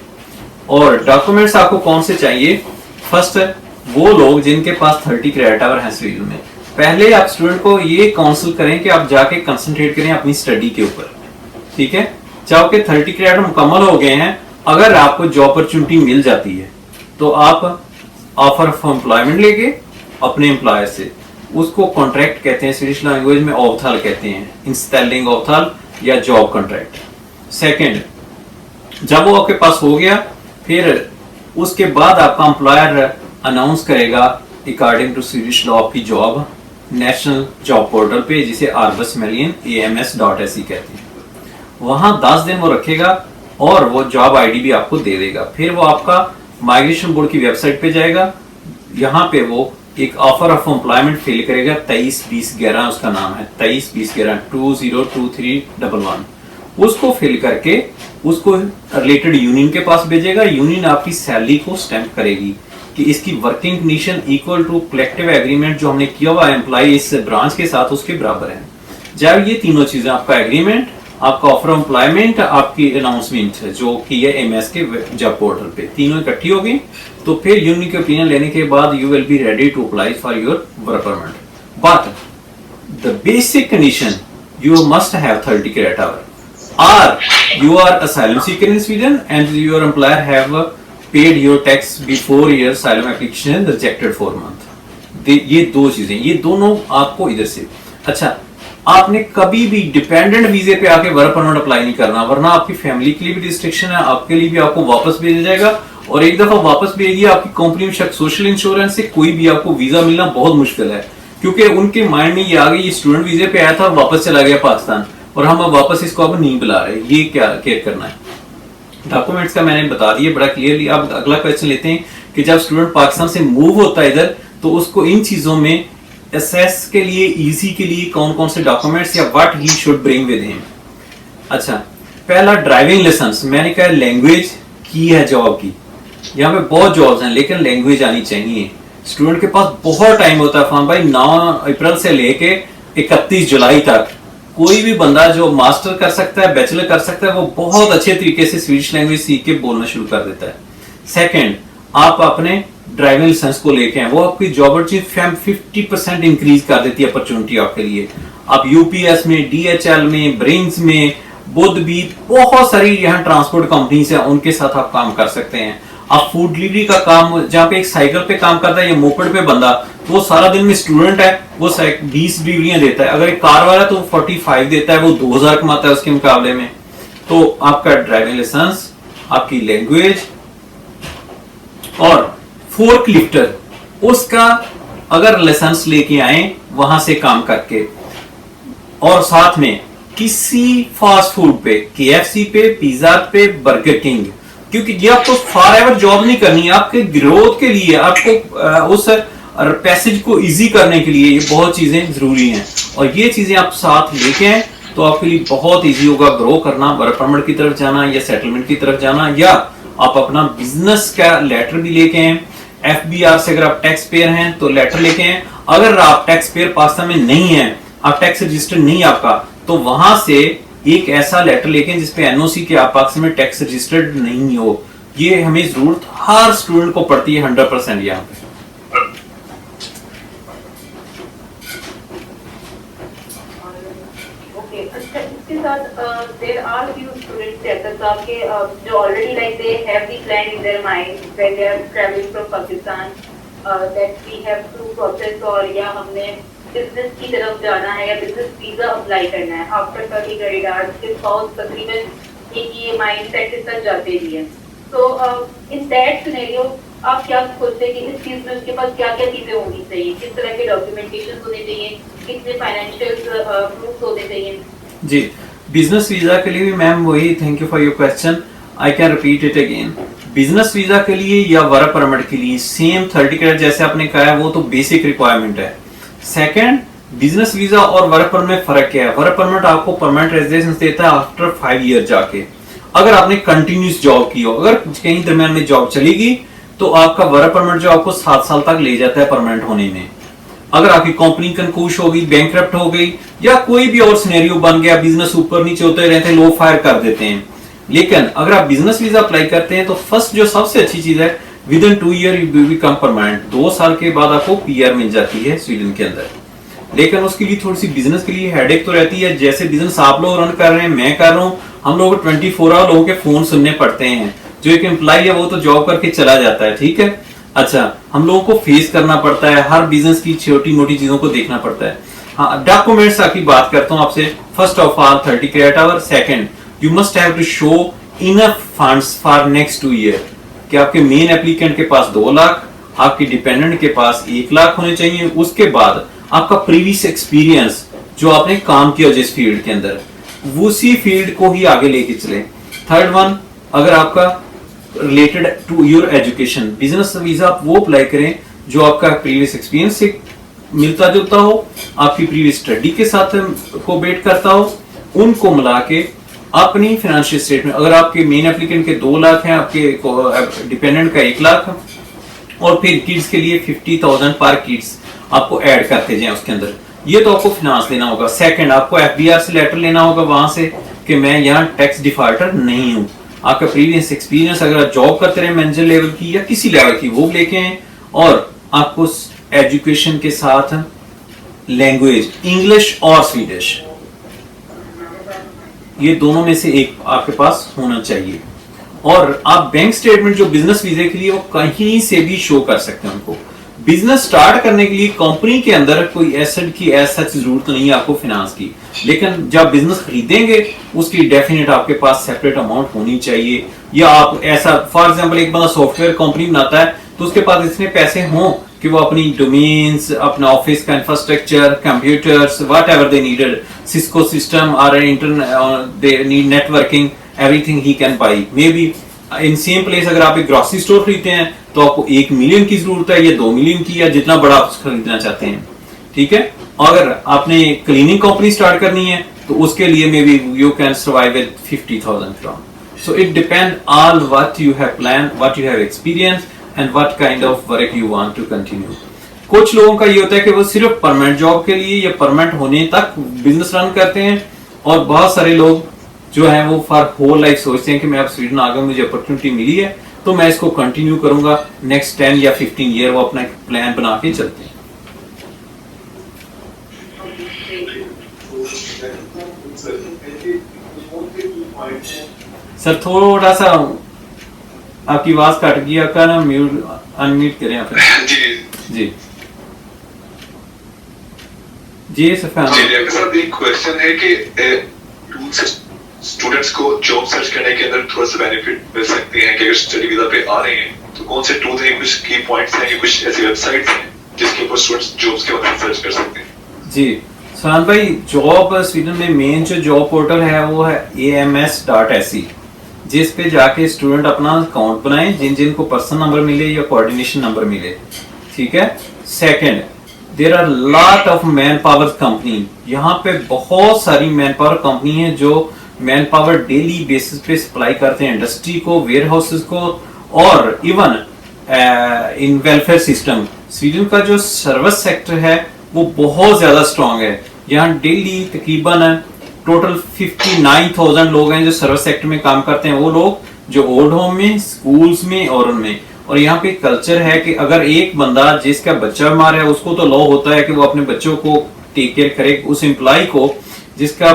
और डॉक्यूमेंट्स आपको कौन से चाहिए? फर्स्ट, वो लोग जिनके पास 30 क्रेडिट आवर हैं स्वीडन में। पहले आप स्टूडेंट को ये काउंसिल करें कि आप जाके कंसंट्रेट करें अपनी स्टडी के ऊपर, ठीक है। चाहो कि 30 क्रेडिट मुकम्मल हो गए हैं, अगर आपको जॉब अपॉर्चुनिटी मिल जाती है तो आप ऑफर ऑफ एम्प्लॉयमेंट लेके अपने एम्प्लॉयर से, उसको कॉन्ट्रैक्ट कहते हैं, स्वीडिश लैंग्वेज में अवताल कहते हैं, इंस्टैलिंग अवताल या जॉब कॉन्ट्रैक्ट। सेकंड, जब वो आपके पास हो गया, फिर उसके बाद आपका एम्प्लॉयर अनाउंस करेगा अकॉर्डिंग टू स्वीडिश लॉ की जॉब नेशनल जॉब पोर्टल पे, जिसे arbetsförmedlingen.ams.se कहते हैं। वहां 10 दिन वो रखेगा और वो जॉब आईडी भी आपको दे देगा। फिर वो आपका माइग्रेशन बोर्ड की वेबसाइट पे जाएगा, यहाँ पे वो एक ऑफर ऑफ एम्प्लॉयमेंट फिल करेगा, 23-20-11 उसका नाम है, 23-20-11 202311। उसको फिल करके उसको रिलेटेड यूनियन के पास भेजेगा। यूनियन आपकी सैलरी को स्टैंप करेगी कि इसकी working condition equal to collective agreement जो हमने किया हुआ एम्प्लॉय इस ब्रांच के साथ उसके बराबर है। जब ये तीनों चीजें, आपका एग्रीमेंट, आपका ऑफर एम्प्लॉयमेंट, आपकी अनाउंसमेंट जो की है एमएस के जॉब पोर्टल पे, तीनों इकट्ठी होगी, तो फिर यूनियन की ओपिनियन लेने के बाद you will be ready to apply for your work permit. But the basic condition, you must have 30 credit hour, or you are asylum seeker in Sweden and your employer have paid your tax before your asylum application rejected for a month। ये दो चीजें, ये दोनों आपको इधर से। अच्छा, आपने कभी भी डिपेंडेंट वीजे पे आके वर्क परमिट अप्लाई नहीं करना, वरना आपकी फैमिली के लिए भी रिस्ट्रिक्शन है, आपके लिए भी आपको वापस भेजा जाएगा, और एक दफा वापस भेज दिया आपकी कंपनी में सोशल इंश्योरेंस से कोई भी आपको वीजा मिलना बहुत मुश्किल है, क्योंकि उनके माइंड में ये आ गई ये स्टूडेंट वीजे पे आया था और वापस चला गया पाकिस्तान, और हम अब वापस इसको अब नहीं बुला रहे। ये क्या केयर करना है? डॉक्यूमेंट्स का मैंने बता दिया बड़ा क्लियरली। अब अगला क्वेश्चन लेते हैं कि जब स्टूडेंट पाकिस्तान से मूव होता है इधर, तो उसको इन चीजों में एसेस के लिए, इजी के लिए कौन कौन से डॉक्यूमेंट्स या what he should bring with him. अच्छा, पहला ड्राइविंग लाइसेंस। मैंने कहा लैंग्वेज की है जॉब की, यहाँ पे बहुत जॉब्स हैं लेकिन लैंग्वेज आनी चाहिए। स्टूडेंट के पास बहुत टाइम होता है फॉर्म भाई, 9 अप्रैल से लेके 31 जुलाई तक कोई भी बंदा जो मास्टर कर सकता है, बैचलर कर सकता है, वो बहुत अच्छे तरीके से स्वीडिश लैंग्वेज सीख के बोलना शुरू कर देता है। सेकंड, आप अपने ड्राइविंग लाइसेंस को लेके हैं, वो आपकी जॉब अपॉर्चुनिटी 50% इंक्रीज कर देती है अपॉर्चुनिटी आपके लिए। आप यूपीएस में, डीएचएल में, ब्रिंग्स में, बुद्ध भी, बहुत सारी यहाँ ट्रांसपोर्ट कंपनीज हैं, उनके साथ आप काम कर सकते हैं। आप फूड डिलीवरी का काम, जहाँ पे एक साइकिल पे काम करता है या मोपेड पे बंदा, वो सारा दिन में स्टूडेंट है, वो 20 डिलीवरियां देता है। अगर एक कार वाला तो 45 देता है, वो 2000 कमाता है उसके मुकाबले में। तो आपका ड्राइविंग लाइसेंस, आपकी लैंग्वेज, और फोर्क लिफ्टर, उसका अगर लाइसेंस लेके आए वहां से काम करके, और साथ में किसी फास्ट फूड पे, KFC पे, पिज्जा पे, बर्गर किंग, क्योंकि ये आपको फॉर एवर जॉब नहीं करनी है, आपके ग्रोथ के लिए, आपको उस पैसेज को इजी करने के लिए ये बहुत चीजें जरूरी हैं। और ये चीजें आप साथ लेके हैं तो आपके लिए बहुत इजी होगा ग्रो करना, वर्क परमिट की तरफ जाना या सेटलमेंट की तरफ जाना, या आप अपना बिजनेस का लेटर भी लेके हैं। FBR से अगर आप टैक्स पेयर हैं तो लेटर लेके हैं। अगर आप टैक्स पेयर पाकिस्तान में नहीं है, आप टैक्स रजिस्टर नहीं है आपका, तो वहां से एक ऐसा लेटर लेके जिसपे NOC के आप पाकिस्तान में टैक्स रजिस्टर्ड नहीं हो। ये हमें जरूरत हर स्टूडेंट को पड़ती है 100% यहाँ पे। इसके साथ there are few students जैसे आपके जो already like they have the plan in their mind when they are traveling from Pakistan that we have to process, और या हमने बिजनेस की तरफ जाना है या बिजनेस वीजा अप्लाई करना है आफ्टर 30 क्रेडिट आवर्स के पास तकरीबन एक ये माइंड सेट के साथ जाते भी हैं। तो इन दैट सिनेरियो आप क्या सोचते हैं कि इस चीज में उसके पास क्या क्या चीजें होनी चाहिए, किस तरह के डॉक्यूमेंटेशन होने चाहिए, कितने फाइनेंशियल प्रूफ होने चाहिए? जी, बिजनेस वीजा के लिए भी मैम वही, thank you for your question, I can repeat it again. Business visa के लिए या वर्क परमिट के लिए सेम 30 क्रेडिट जैसे आपने कहा है, वो तो बेसिक रिक्वायरमेंट है। सेकंड, बिजनेस वीजा और वर्क परमिट में फर्क क्या है? वर्क परमिट आपको परमानेंट रेजिडेंस देता है आफ्टर 5 ईयर जाके, अगर आपने कंटिन्यूस जॉब की हो। अगर कहीं दरमियान में जॉब चली गई तो आपका वर्क परमिट जो आपको 7 साल तक ले जाता है परमानेंट होने में। अगर आपकी कंपनी कंकूश हो गई, बैंकक्रप्ट हो गई, या कोई भी और सिनेरियो बन गया, बिजनेस ऊपर नीचे होते रहते हैं, लोग फायर कर देते हैं। लेकिन अगर आप बिजनेस वीजा अप्लाई करते हैं तो फर्स्ट जो सबसे अच्छी चीज है, with in 2 year you become permanent. 2 साल के बाद आपको पीआर मिल जाती है स्वीडन के अंदर। लेकिन उसके लिए थोड़ी सी बिजनेस के लिए हेडेक तो रहती है। जैसे बिजनेस आप लोग रन कर रहे हैं, मैं कर रहा हूँ, हम लोग 24 आवर लोगों के फोन सुनने पड़ते हैं। जो एक एम्प्लॉय है वो तो जॉब करके चला जाता है, ठीक है। अच्छा, हम लोगों को फेस करना पड़ता है, हर बिजनेस की छोटी मोटी चीजों को देखना पड़ता है। हाँ, डॉक्यूमेंट्स की बात करता हूँ आपसे। First of all 30 credit hour. Second, you must have to show enough funds for next 2 year. कि आपके मेन एप्लीकेंट के पास 2 लाख, आपके डिपेंडेंट के पास 1 लाख होने चाहिए। उसके बाद आपका प्रीवियस एक्सपीरियंस, जो आपने काम किया जिस फील्ड के अंदर, उसी फील्ड को ही आगे लेके चले। थर्ड वन, अगर आपका related to your education, business visa आप वो अप्लाई करें जो आपका प्रीवियस एक्सपीरियंस से मिलता जुलता हो, आपकी प्रीवियस स्टडी के साथ कोबेट करता हो। उनको मिला के अपनी फाइनेंशियल स्टेटमेंट, अगर आपके मेन एप्लीकेंट के 2 लाख हैं, आपके डिपेंडेंट का 1 लाख, और फिर किड्स के लिए 50,000 पर किड्स आपको ऐड करते जाएं उसके अंदर। ये तो आपको फाइनेंस लेना होगा। सेकंड, आपको एफबीआर से लेटर लेना होगा वहां से कि मैं यहाँ टैक्स डिफॉल्टर नहीं हूँ। आपका प्रीवियस एक्सपीरियंस, अगर आप जॉब करते रहे मैनेजर लेवल की या किसी लेवल की, वो लेके आए। और आपको एजुकेशन के साथ लैंग्वेज इंग्लिश और स्वीडिश, ये दोनों में से एक आपके पास होना चाहिए। और आप बैंक स्टेटमेंट जो बिजनेस वीजे के लिए, वो कहीं से भी शो कर सकते हैं उनको। बिजनेस स्टार्ट करने के लिए कंपनी के अंदर कोई एसेट की ऐसा जरूरत नहीं है आपको फाइनेंस की। लेकिन जब बिजनेस खरीदेंगे उसकी डेफिनेट आपके पास सेपरेट अमाउंट होनी चाहिए। या आप ऐसा, फॉर एग्जांपल, एक बंदा सॉफ्टवेयर कंपनी बनाता है तो उसके पास इतने पैसे हों कि वो अपनी डोमेन्स, अपना ऑफिस का infrastructure, computers, whatever they needed, Cisco system और internet, they need networking, everything he can buy. Maybe in same सेम प्लेस अगर आप एक ग्रोसरी स्टोर खरीदते हैं तो आपको 1 मिलियन की जरूरत है या 2 मिलियन की, या जितना बड़ा आप खरीदना चाहते हैं, ठीक है। अगर आपने क्लीनिंग कंपनी स्टार्ट करनी है तो उसके लिए maybe you can survive with 50,000 crown. So it depend all what you have plan, what you have experience and what kind of work you want to continue. कुछ लोगों का ये होता है कि वो सिर्फ परमानेंट जॉब के लिए या परमानेंट होने तक बिजनेस रन करते हैं, और बहुत सारे लोग जो है वो फॉर होल लाइफ सोचते हैं कि मैं अब स्वीडन आ गया, मुझे अपॉर्चुनिटी मिली है तो मैं इसको कंटिन्यू करूंगा नेक्स्ट 10 या 15 ईयर। वो अपना एक प्लान बना के चलते हैं। सर थोड़ा सा आपकी आवाज कट गई, आपका ना म्यूट अनम्यूट करें आप। जी जी सफान जी, आपके साथ एक क्वेश्चन है कि स्टूडेंट्स को जॉब सर्च करने के अंदर थोड़ा सा बेनिफिट मिल सकते हैं कि अगर स्टडी वीजा पे आ रहे हैं तो कौन से टूल्स हैं, कुछ की पॉइंट्स हैं, कुछ ऐसी वेबसाइट्स हैं जिसके ऊपर स्टूडेंट्स जॉब्स के बारे में सर्च कर सकते हैं। जी सुशांत भाई, जॉब स्वीडन में मेन जो जॉब पोर्टल है वो है ams.se, जिस पे जाके स्टूडेंट अपना अकाउंट बनाए, जिन जिन को पर्सनल नंबर मिले या कोऑर्डिनेशन नंबर मिले, ठीक है। Second, there are lot of manpower company, यहाँ पे बहुत सारी मैन पावर कंपनी है जो मैन पावर डेली बेसिस पे सप्लाई करते हैं इंडस्ट्री को, वेयर हाउसेस को, और even in welfare system. Sweden का जो सर्विस सेक्टर है वो बहुत ज्यादा स्ट्रांग है। यहाँ डेली तकरीबन टोटल 59,000 लोग हैं जो सर्विस सेक्टर में काम करते हैं। वो लोग जो ओल्ड होम में, स्कूल्स में और उनमें। और यहाँ पे कल्चर है कि अगर एक बंदा जिसका बच्चा बीमार है उसको तो लॉ होता है कि वो अपने बच्चों को टेक केयर करे। उस एम्प्लॉय को जिसका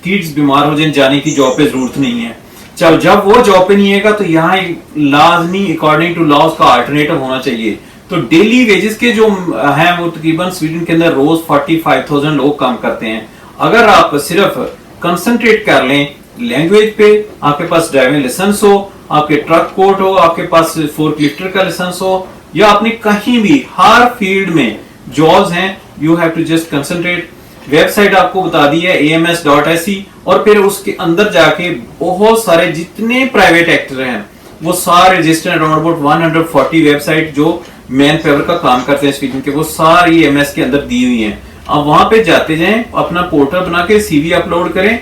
किड्स बीमार हो जाए जाने की जॉब पे जरूरत नहीं है। चल जब वो जॉब पे नहीं आएगा तो यहाँ लाजमी अकॉर्डिंग टू लॉ उसका अल्टरनेटिव होना चाहिए। तो डेली वेजेस के जो हैं वो तकरीबन स्वीडन के अंदर रोज 45,000 लोग काम करते हैं। अगर आप सिर्फ कंसंट्रेट कर लें लैंग्वेज पे, आपके पास ड्राइविंग लाइसेंस हो, आपके ट्रक कोड हो, आपके पास फोर्कलिफ्टर का लाइसेंस हो, या आपने कहीं भी हर फील्ड में जॉब्स हैं, you have to just concentrate. Website आपको बता दी है ams.se, और फिर उसके अंदर जाके बहुत सारे जितने प्राइवेट एक्टर हैं वो सारे रजिस्टर्ड अराउंड अबाउट 140 वेबसाइट जो मैन पावर का काम करते हैं स्वीडन के, वो सारी एमएस के अंदर दी हुई हैं। आप वहां पे जाते जाएं, अपना पोर्टल बना के सीवी अपलोड करें।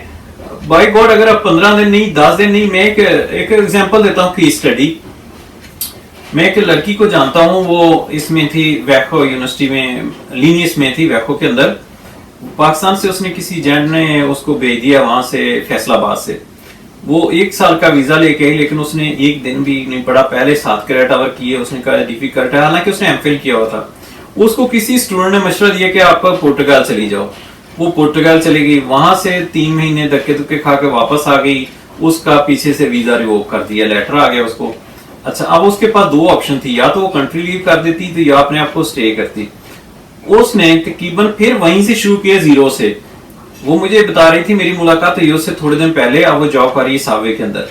बाय गॉड अगर आप 15 दिन नहीं, 10 दिन नहीं, मैं एक एग्जांपल देता हूं केस स्टडी। मैं एक लड़की को जानता हूँ, वो इसमें थी वैको यूनिवर्सिटी में, लीनियस में थी वैको के अंदर। पाकिस्तान से उसने किसी एजेंट ने उसको भेज दिया वहां से, फैसलाबाद से। वो 1 साल का वीजा लेके आई, लेकिन उसने एक दिन भी नहीं पढ़ा। पहले 7 क्रेडिट आवर किए, उसने कहा डिफिकल्ट है, हालांकि उसने एमफिल किया हुआ था। उसको किसी स्टूडेंट ने मशवरा दिया कि आप पुर्तगाल चली जाओ। वो पुर्तगाल चली गई, वहां से 3 महीने धक्के धुक्के खा के वापस आ गई। उसका पीछे से वीजा रिवोक कर दिया, लेटर आ गया उसको। अच्छा, अब उसके पास 2 ऑप्शन थी, या तो वो कंट्री लीव कर देती तो या अपने आप को स्टे करती। उसने तकरीबन फिर वहीं से शुरू किया, 0 से। वो मुझे बता रही थी, मेरी मुलाकात हुई उससे थोड़े दिन पहले, अब वो जॉब कर रही है सावे के अंदर।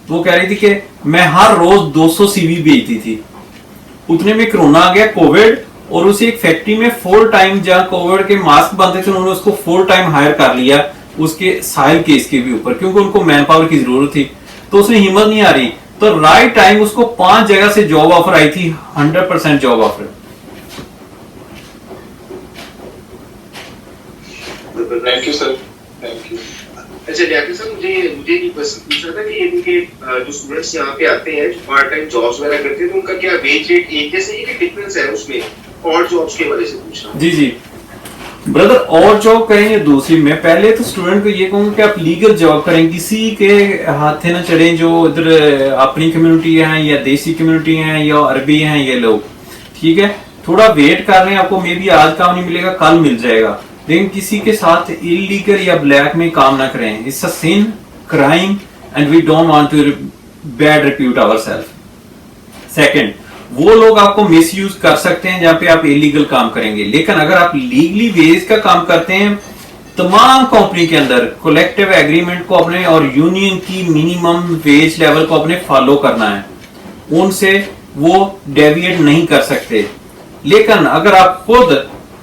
तो वो कह रही थी कि मैं हर रोज 200 सीवी भेजती थी। उतने में कोरोना आ गया, कोविड, और उसे एक फैक्ट्री में फुल टाइम, जहां कोविड के मास्क बनते थे, उन्होंने उसको फुल टाइम हायर कर लिया उसके साहिल केस के भी ऊपर, क्योंकि उनको मैन पावर की जरूरत थी। तो उसने हिम्मत नहीं आ रही, तो राइट टाइम उसको 5 जगह से जॉब ऑफर आई थी, 100% job offer. Thank you sir, thank you. अच्छा डॉक्टर साहब, मुझे ये क्वेश्चन पूछना था कि इनके जो स्टूडेंट्स यहाँ पे आते हैं, जो पार्ट टाइम जॉब्स वगैरह करते हैं, तो उनका क्या वेज रेट एक जैसे है कि डिफरेंस है उसमें, और जॉब्स के बारे से पूछना। जी जी ब्रदर, और जॉब करेंगे दूसरी। मैं पहले तो स्टूडेंट को ये कहूंगा कि आप लीगल जॉब करें, किसी के हाथे ना चढ़े जो इधर अपनी कम्युनिटी है या देसी कम्युनिटी है या अरबी हैं ये लोग, ठीक है। थोड़ा वेट कर रहे हैं, आपको मे बी आज काम नहीं मिलेगा, कल मिल जाएगा, लेकिन किसी के साथ इलीगल या ब्लैक में काम ना करें। It's a sin, crime, and we don't want to bad repute ourself. Second, वो लोग आपको मिसयूज कर सकते हैं जहां पे आप इलीगल काम करेंगे, लेकिन अगर आप लीगली वेज का काम करते हैं, तमाम कंपनी के अंदर कलेक्टिव एग्रीमेंट को अपने और यूनियन की मिनिमम वेज लेवल को अपने फॉलो करना है, उनसे वो डेविएट नहीं कर सकते। लेकिन अगर आप खुद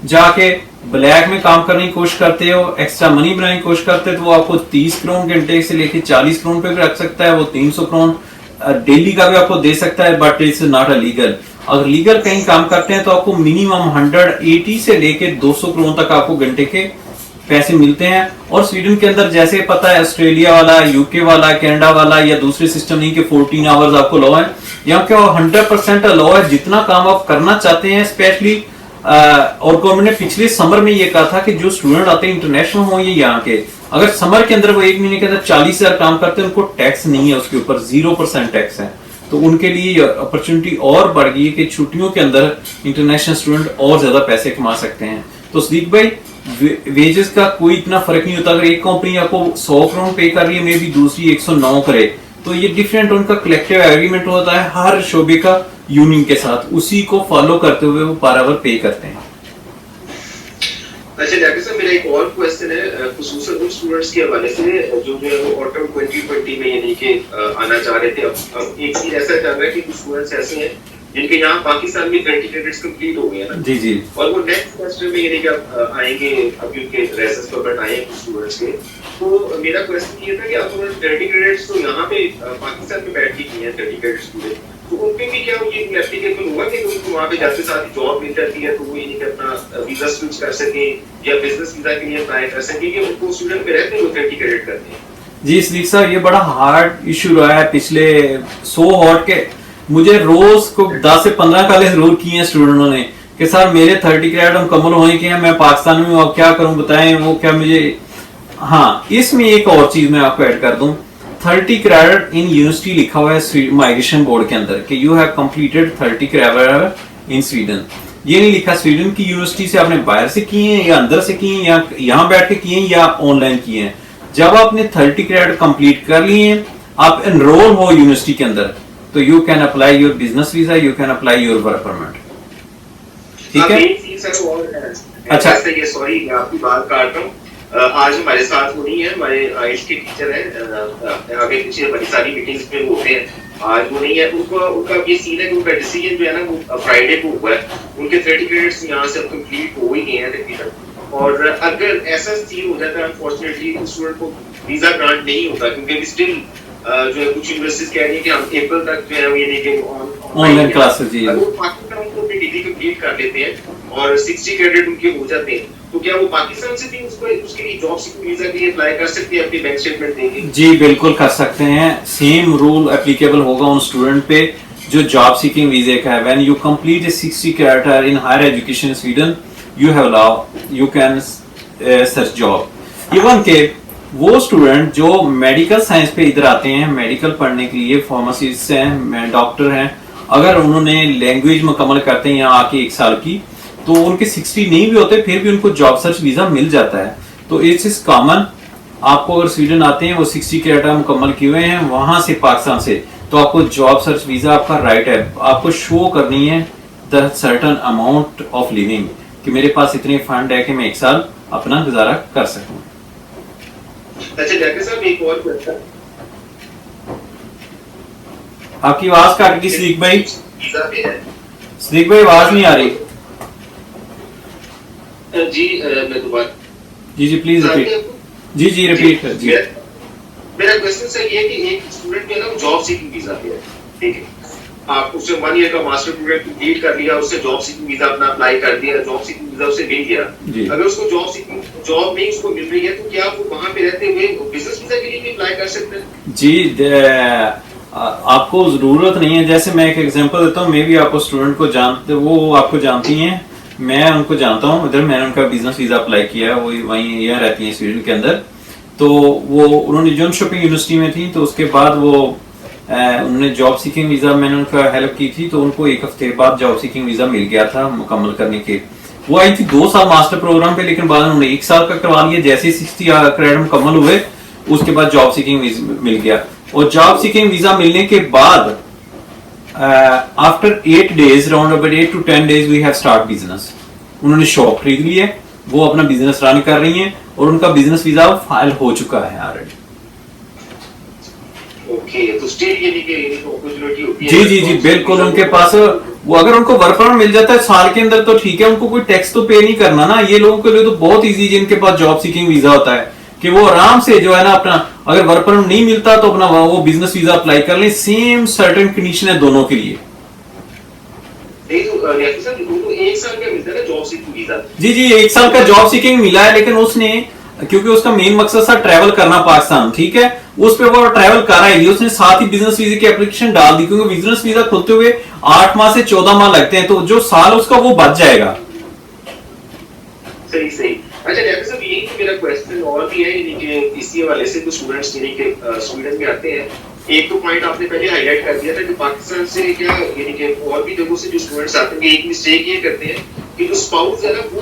जाके ब्लैक में काम करने की कोशिश करते हो, एक्स्ट्रा मनी बनाने की कोशिश करते हो, तो वो आपको 30 करोड़ घंटे से लेके 40 करोड़ पे भी रख सकता है, वो 300 करोड़ डेली का भी आपको दे सकता है, but it's not a legal. अगर लीगल कहीं काम करते हैं तो आपको मिनिमम 180 से लेके 200 करोड़ तक आपको घंटे के पैसे मिलते हैं। और स्वीडन के अंदर जैसे पता है, ऑस्ट्रेलिया वाला, यूके वाला, कनाडा वाला या दूसरे सिस्टम नहीं कि 14 आवर्स आपको लॉ है, यहाँ क्या 100% लॉ है, जितना काम आप करना चाहते हैं। स्पेशली और गवर्नमेंट ने पिछले समर में ये कहा था कि जो स्टूडेंट आते हैं इंटरनेशनल हो ये यहाँ के, अगर समर के अंदर वो 1 महीने के अंदर 40,000 काम करते हैं, उनको टैक्स नहीं है उसके ऊपर, 0% टैक्स है। तो उनके लिए अपॉर्चुनिटी और बढ़ गई है कि छुट्टियों के अंदर इंटरनेशनल स्टूडेंट और ज्यादा पैसे कमा सकते हैं। तो सदीक भाई, वेजेस का कोई इतना फर्क नहीं होता। अगर एक कंपनी आपको 100 करोड़ पे कर रही है, मे बी दूसरी 109 करे, तो ये डिफरेंट उनका कलेक्टिव एग्रीमेंट होता है हर शोबे का यूनियन के साथ, उसी को फॉलो करते हुए वो पर आवर पे करते हैं। अच्छा डॉक्टर साहब, मेरा एक और क्वेश्चन है खुसूसन उन स्टूडेंट्स के हवाले से जो ऑटम 2020 में यानी कि आना चाह रहे थे। अब एक चीज ऐसा चल रहा है कि कुछ स्टूडेंट्स ऐसे हैं जिनके यहाँ पाकिस्तान में 20 क्रेडिट्स कंप्लीट हो गए हैं ना, जी जी, और वो नेक्स्ट सेमेस्टर में यानी कि आएंगे, अभी उनके रेसेस परमिट आए हैं कुछ स्टूडेंट्स के। तो मेरा क्वेश्चन ये था कि आप 30 क्रेडिट्स तो यहाँ पे पाकिस्तान में बैठ के किए हैं 30 क्रेडिट्स पूरे, तो उनपे भी क्या ये एप्लीकेबल होगा कि उनको वहाँ पे जाते साथ जॉब मिल जाती है तो वो ये अपना वीजा स्विच कर सके या बिजनेस वीजा के लिए अप्लाई कर सके, कि उनको स्टूडेंट पे रहते हैं वो 30 क्रेडिट करते हैं। जी सदीक साहब, ये बड़ा हार्ड इशू रहा है पिछले 100 हॉट के। मुझे रोज को 10 से 15 कॉलेज जरूर किए हैं स्टूडेंटों ने कि सर मेरे 30 क्रेडिट मुकम्मल होने के हैं, मैं पाकिस्तान में हूँ, अब क्या करूँ बताएं, वो क्या मुझे। हाँ, इसमें एक और चीज मैं आपको ऐड कर दूं, 30 क्रेडिट इन यूनिवर्सिटी लिखा हुआ है माइग्रेशन बोर्ड के अंदर कि you have completed 30 credit in Sweden. ये नहीं लिखा स्वीडन की यूनिवर्सिटी से आपने बाहर से किए हैं या अंदर से किए हैं या यहाँ बैठ के किए हैं या ऑनलाइन किए हैं। जब आपने 30 क्रेडिट कंप्लीट कर लिए हैं, आप एनरोल हो यूनिवर्सिटी के अंदर, तो you can apply your business visa, you can apply your work permit. ठीक है। अच्छा, सॉरी मैं आपकी बात काट रहा हूँ। आज हमारे साथ वो नहीं है, हमारे आइल्स के टीचर हैं, आगे पीछे बड़ी सारी मीटिंग्स में होते हैं, आज वो नहीं है। उनका ये सीन है कि उनका डिसीजन जो है ना वो फ्राइडे को हुआ है, उनके 30 क्रेडिट्स यहाँ से कंप्लीट हो ही गए हैं तकरीबन। और अगर ऐसा सीन हो जाता है अनफॉर्चुनेटली स्टूडेंट को वीजा ग्रांट नहीं होता, क्योंकि स्टिल जो है कुछ यूनिवर्सिटीज कह रही है कि हम अप्रैल तक जो है ये लेके ऑनलाइन क्लासेस जी, अगर वो पाकिस्तान को अपनी डिग्री कंप्लीट कर लेते हैं और 60 क्रेडिट उनके हो जाते हैं, तो क्या वो पाकिस्तान से भी उसके लिए जॉब सीकर वीजा के लिए अप्लाई कर सकते हैं, अपनी बैंक स्टेटमेंट देंगे? जी बिल्कुल कर सकते हैं। सेम रूल एप्लीकेबल होगा उन स्टूडेंट पे जो जॉब सीकिंग वीजे का है, when you complete 60 character in higher education in Sweden you have allow you can search job. Even के वो स्टूडेंट जो मेडिकल साइंस पे इधर आते हैं मेडिकल पढ़ने के लिए, फार्मासिस्ट हैं, डॉक्टर हैं, अगर उन्होंने लैंग्वेज मुकम्मल करते हैं यहाँ आके 1 साल की, तो उनके 60 नहीं भी होते फिर भी उनको जॉब सर्च वीजा मिल जाता है। तो इट्स इज कॉमन। आपको अगर स्वीडन आते हैं वो 60 कैरेक्टर मुकम्मल किए हुए हैं वहां से पाकिस्तान से, तो आपको जॉब सर्च वीजा आपका राइट है, आपको शो करनी है the certain amount of living कि मेरे पास इतने फंड है कि मैं 1 साल अपना गुजारा कर सकूं। अच्छा डॉक्टर साहब एक और क्वेश्चन, आपकी आवाज काट गई सदीक भाई। वीजा पे है सदीक भाई आवाज नहीं आ रही। जी मैं दोबारा जी प्लीज रिपीट। जी रिपीट कर जी। मेरा क्वेश्चन सर ये कि एक स्टूडेंट जो है ना जॉब सीकिंग वीजा पे है, ठीक है, आप उससे 1 ईयर का मास्टर प्रोग्राम कंप्लीट कर लिया, उससे जॉब सीकिंग वीजा अपना अप्लाई कर दिया, जॉब सीकिंग वीजा उसे मिल गया, अगर उसको जॉब नहीं उसको मिल रही है तो क्या वो वहां पे रहते हुए बिजनेस वीजा के लिए भी अप्लाई कर सकते हैं? जी आपको जरूरत नहीं है। जैसे मैं एक एग्जांपल देता हूँ, मैं भी आपको स्टूडेंट को जानते, वो आपको जानती हैं, मैं उनको जानता हूँ, इधर मैंने उनका बिजनेस वीजा अप्लाई किया है, वो वहीं यहाँ रहती हैं स्वीडन के अंदर। तो वो उन्होंने जॉनशॉपिंग यूनिवर्सिटी में थी, तो उसके बाद वो उन्होंने जॉब सीकिंग वीजा, मैंने उनका हेल्प की थी, तो उनको 1 हफ्ते बाद जॉब सीकिंग वीजा मिल गया था मुकम्मल करने के। वो आई थी 2 साल मास्टर प्रोग्राम पे, लेकिन बाद में उन्होंने 1 साल का करवा लिया। जैसे ही 60 क्रेडिट मुकम्मल हुए उसके बाद जॉब सीकिंग वीजा मिल गया, और जॉब सीकिंग वीजा मिलने के बाद after 8 days, around about 8 to 10 days we have start business। उन्होंने शॉप खरीद ली है, वो अपना बिजनेस रन कर रही हैं और उनका बिजनेस वीजा फाइल हो चुका है ऑलरेडी। ओके, तो स्टिल ये नहीं कि अपॉर्चुनिटी होती है। जी बिल्कुल, उनके पास वो अगर उनको वर्क परमिट मिल जाता है साल के अंदर तो ठीक है, उनको कोई टैक्स तो पे नहीं करना ना। ये लोगों के लिए तो बहुत इजी, जिनके पास जॉब सीकिंग वीजा होता है कि वो आराम से जो है ना अपना, अगर वर्क परमिट नहीं मिलता तो अपना वो बिजनेस वीजा अप्लाई कर लें। सेम सर्टेन कंडीशन है दोनों के लिए। तो 1 साल का मिलता है जॉब सीकिंग वीजा। जी 1 साल का जॉब सीकिंग मिला है, लेकिन उसने क्योंकि उसका मेन मकसद था ट्रैवल करना पाकिस्तान, ठीक है, उस पे वो ट्रैवल कर रहा है, उसने साथ ही बिजनेस वीजा की एप्लीकेशन डाल दी, क्योंकि बिजनेस वीजा खुलते हुए 8 माह से 14 माह लगते हैं, तो जो साल उसका वो बच जाएगा। सही अच्छा डॉक्टर साहब, यही तो मेरा क्वेश्चन और भी है, यानी कि इसी हवाले से जो स्टूडेंट्स यानी कि स्वीडन में आते हैं, एक तो पॉइंट आपने पहले हाईलाइट कर दिया था कि पाकिस्तान से क्या यानी कि और भी जगहों से जो स्टूडेंट्स आते हैं एक मिस्टेक ये करते हैं कि जो स्पाउस है ना वो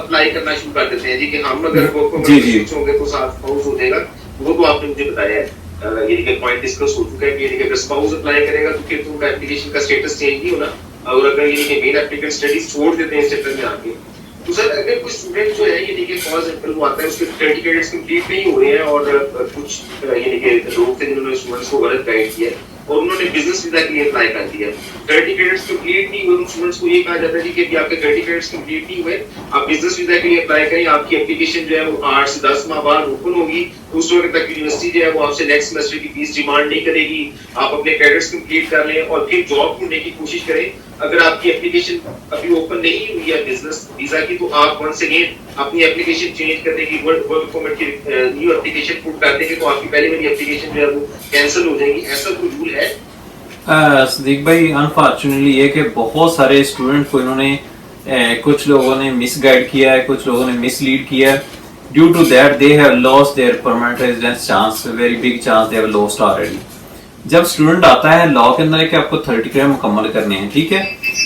अप्लाई करना शुरू कर देते हैं जी, कि हम अगर स्विच होंगे तो साथ स्पाउस हो जाएगा। वो तो आपने मुझे बताया है, यानी कि पॉइंट डिस्कस हो चुका है कि यानी कि अगर स्पाउस अप्लाई करेगा तो फिर तो उनका एप्लीकेशन का स्टेटस चेंज नहीं होना, और अगर यानी कि मेन एप्लीकेंट स्टडीज छोड़ देते हैं इस चक्कर में आके, तो सर अगर कोई स्टूडेंट जो है यानी कि फॉर एग्जांपल वो आता है उसके 30 क्रेडिट्स कंप्लीट नहीं हो रहे हैं और कुछ यानी कि लोग थे जिन्होंने स्टूडेंट्स को गलत गाइड किया और उन्होंने बिजनेस वीजा के लिए अप्लाई कर दिया, 30 क्रेडिट्स कंप्लीट नहीं हुए, तो स्टूडेंट्स को ये कहा जाता है कि आपके 30 क्रेडिट्स कंप्लीट नहीं हुए, आप बिजनेस वीजा के लिए अप्लाई करें, आपकी एप्लीकेशन जो है वो 8 से 10 माह बाद ओपन होगी, उस वक्त तक यूनिवर्सिटी जो है वो आपसे नेक्स्ट सेमेस्टर की फीस डिमांड नहीं करेगी, आप अपने क्रेडिट्स कंप्लीट कर लें और फिर जॉब ढूंढने की कोशिश करें। अगर आपकी एप्लीकेशन अभी ओपन नहीं हुई है बिजनेस वीजा की, तो आप वंस अगेन अपनी एप्लीकेशन चेंज करने की वर्क परमिट की न्यू एप्लीकेशन पुट कर देंगे, तो आपकी पहले वाली एप्लीकेशन जो है वो कैंसिल हो जाएगी। ऐसा कोई रूल है? सदीक भाई, अनफॉर्चुनेटली ये कि बहुत सारे स्टूडेंट को इन्होंने कुछ लोगों ने मिसगाइड किया है, कुछ लोगों ने मिसलीड किया है, due to that they have lost their permanent residence chance, very big chance they have lost already. जब स्टूडेंट आता है लॉ के अंदर है कि आपको 30 क्रेडिट मुकम्मल करने हैं, ठीक है,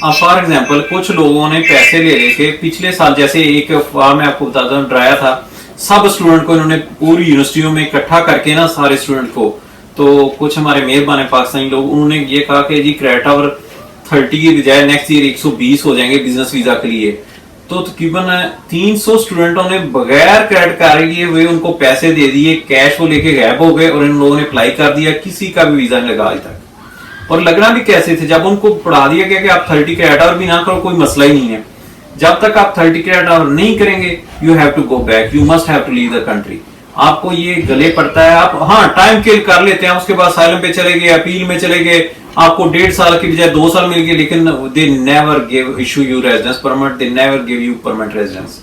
अब फॉर एग्जांपल कुछ लोगों ने पैसे ले लेके पिछले साल, जैसे एक अफवाह मैं आपको बताता हूँ, डराया था सब स्टूडेंट को, इन्होंने पूरी यूनिवर्सिटियों में इकट्ठा करके ना सारे स्टूडेंट को, तो कुछ हमारे मेहरबान है पाकिस्तानी लोग, उन्होंने ये कहा कि जी क्रेडिट आवर 30 की बजाय नेक्स्ट ईयर 120 हो जाएंगे बिजनेस वीजा के लिए। तो तकरीबन 300 स्टूडेंटों ने बगैर क्रेडिट कार्ड लिए हुए उनको पैसे दे दिए, कैश वो लेके गायब हो गए और इन लोगों ने अप्लाई कर दिया, किसी का भी वीजा नहीं लगा आज तक। और लगना भी कैसे थे, जब उनको पढ़ा दिया गया कि आप 30 क्रेडिट आवर भी ना करो कोई मसला ही नहीं है, जब तक आप 30 क्रेडिट आवर नहीं करेंगे you have to go back, you must have to leave the country. आपको ये गले पड़ता है, आप हाँ टाइम किल कर लेते हैं, उसके बाद साइलम पे चले गए, अपील में चले गए, आपको 1.5 साल की बजाय 2 साल मिल गए, लेकिन they never give issue you residence permit, they never give you permanent residence.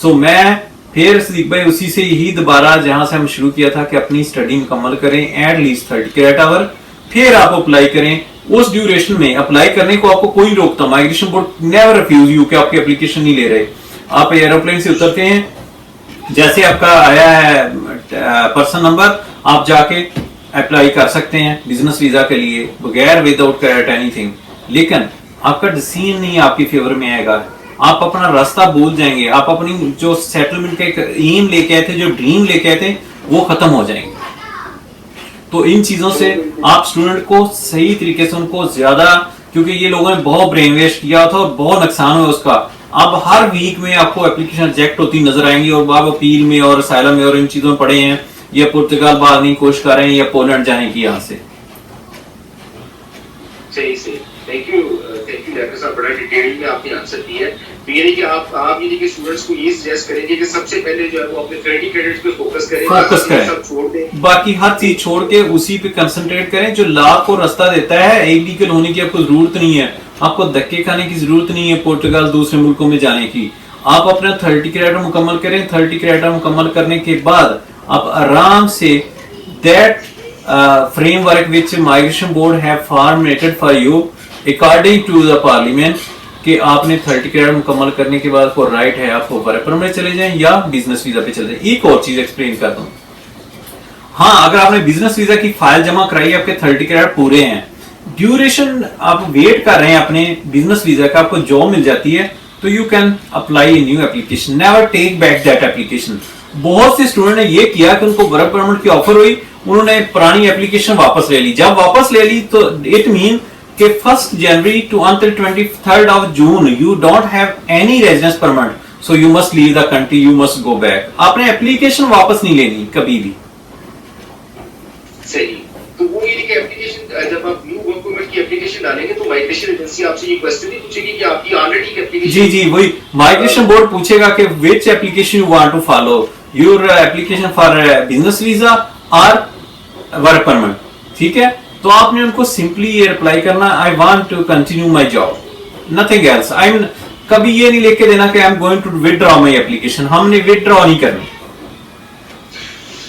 So मैं फिर सदीक भाई उसी से ही दोबारा जहां से हम शुरू किया था कि अपनी स्टडी मुकम्मल करें, एट लीस्ट 30 क्रेडिट आवर, फिर आप अप्लाई करें उस ड्यूरेशन में अप्लाई करने को आपको कोई रोकता, migration board never refuse you कि आपकी एप्लीकेशन नहीं ले रहे। आप एरोप्लेन से उतरते हैं, जैसे आपका आया है पर्सन नंबर, आप जाके अप्लाई कर सकते हैं बिजनेस वीजा के लिए बगैर विदाउट एनीथिंग। लेकिन आपका डिसीजन नहीं आपकी फेवर में आएगा, आप अपना रास्ता भूल जाएंगे, आप अपनी जो सेटलमेंट का एक एम लेके आए थे, जो ड्रीम लेके आए थे, वो खत्म हो जाएंगे। तो इन चीजों से आप स्टूडेंट को सही तरीके से उनको ज्यादा, क्योंकि ये लोगों ने बहुत ब्रेन वेस्ट किया था और बहुत नुकसान हुआ उसका। अब हर वीक में आपको एप्लीकेशन रिजेक्ट होती नजर आएंगी और आप अपील में और असाइलम में और इन चीजों में पड़े हैं, या पुर्तगाल भागने की कोशिश कर रहे हैं या पोलैंड जाने की यहाँ से। सही थैंक यू डॉक्टर साहब, बड़ा डिटेल में आपने आंसर दिया है। तो यानी कि आप यानी कि स्टूडेंट्स को ये सजेस्ट करेंगे कि सबसे पहले जो है वो अपने 30 क्रेडिट्स पे फोकस करें, सब छोड़ दें, बाकी हर चीज छोड़ के उसी पे कंसंट्रेट करें जो ला को रास्ता देता है। एक लीगल होने की आपको जरूरत नहीं है, आपको धक्के खाने की जरूरत नहीं है पुर्तगाल दूसरे मुल्कों में जाने की। आप अपना 30 क्रेडिट मुकम्मल करें, 30 क्रेडिट मुकम्मल करने के बाद आप आराम से that framework which migration board have formulated for you according to the parliament, कि आपने 30 क्रेडिट मुकम्मल करने के बाद आपको राइट है आप वर्क परमिट चले जाएं या बिजनेस वीजा पे चले जाएं। एक और चीज एक्सप्लेन कर दूं, हाँ अगर आपने बिजनेस वीजा की फाइल जमा कराई, आपके 30 क्रेडिट पूरे हैं, ड्यूरेशन आप वेट कर रहे हैं अपने बिजनेस वीजा का, आपको जॉब मिल जाती है, तो you can apply a new application, never take back that application. बहुत से स्टूडेंट ने ये किया कि उनको वर्क परमिट की ऑफर हुई, उन्होंने पुरानी एप्लीकेशन वापस ले ली। जब वापस ले ली तो इट मीन कि 1 जनवरी to until 23rd of June you don't have any residence permit, so you must leave the country, you must go back। आपने एप्लीकेशन वापस नहीं लेनी कभी भी। सही, तो वो ये कि एप्लीकेशन जब आप न्यू वर्क परमिट की एप्लीकेशन डालेंगे तो माइग्रेशन एजेंसी आपसे ये क्वेश्चन नहीं पूछेगी कि आपकी ऑलरेडी की एप्लीकेशन, जी वही माइग्रेशन बोर्ड पूछेगा कि which application you want to follow, your application for business visa or work permit, ठीक है। तो आपने उनको सिंपली ये रिप्लाई करना, I want to continue my job, nothing else. I mean कभी ये नहीं लेके देना कि I am going to withdraw my application, हमने विथड्रॉ नहीं करनी।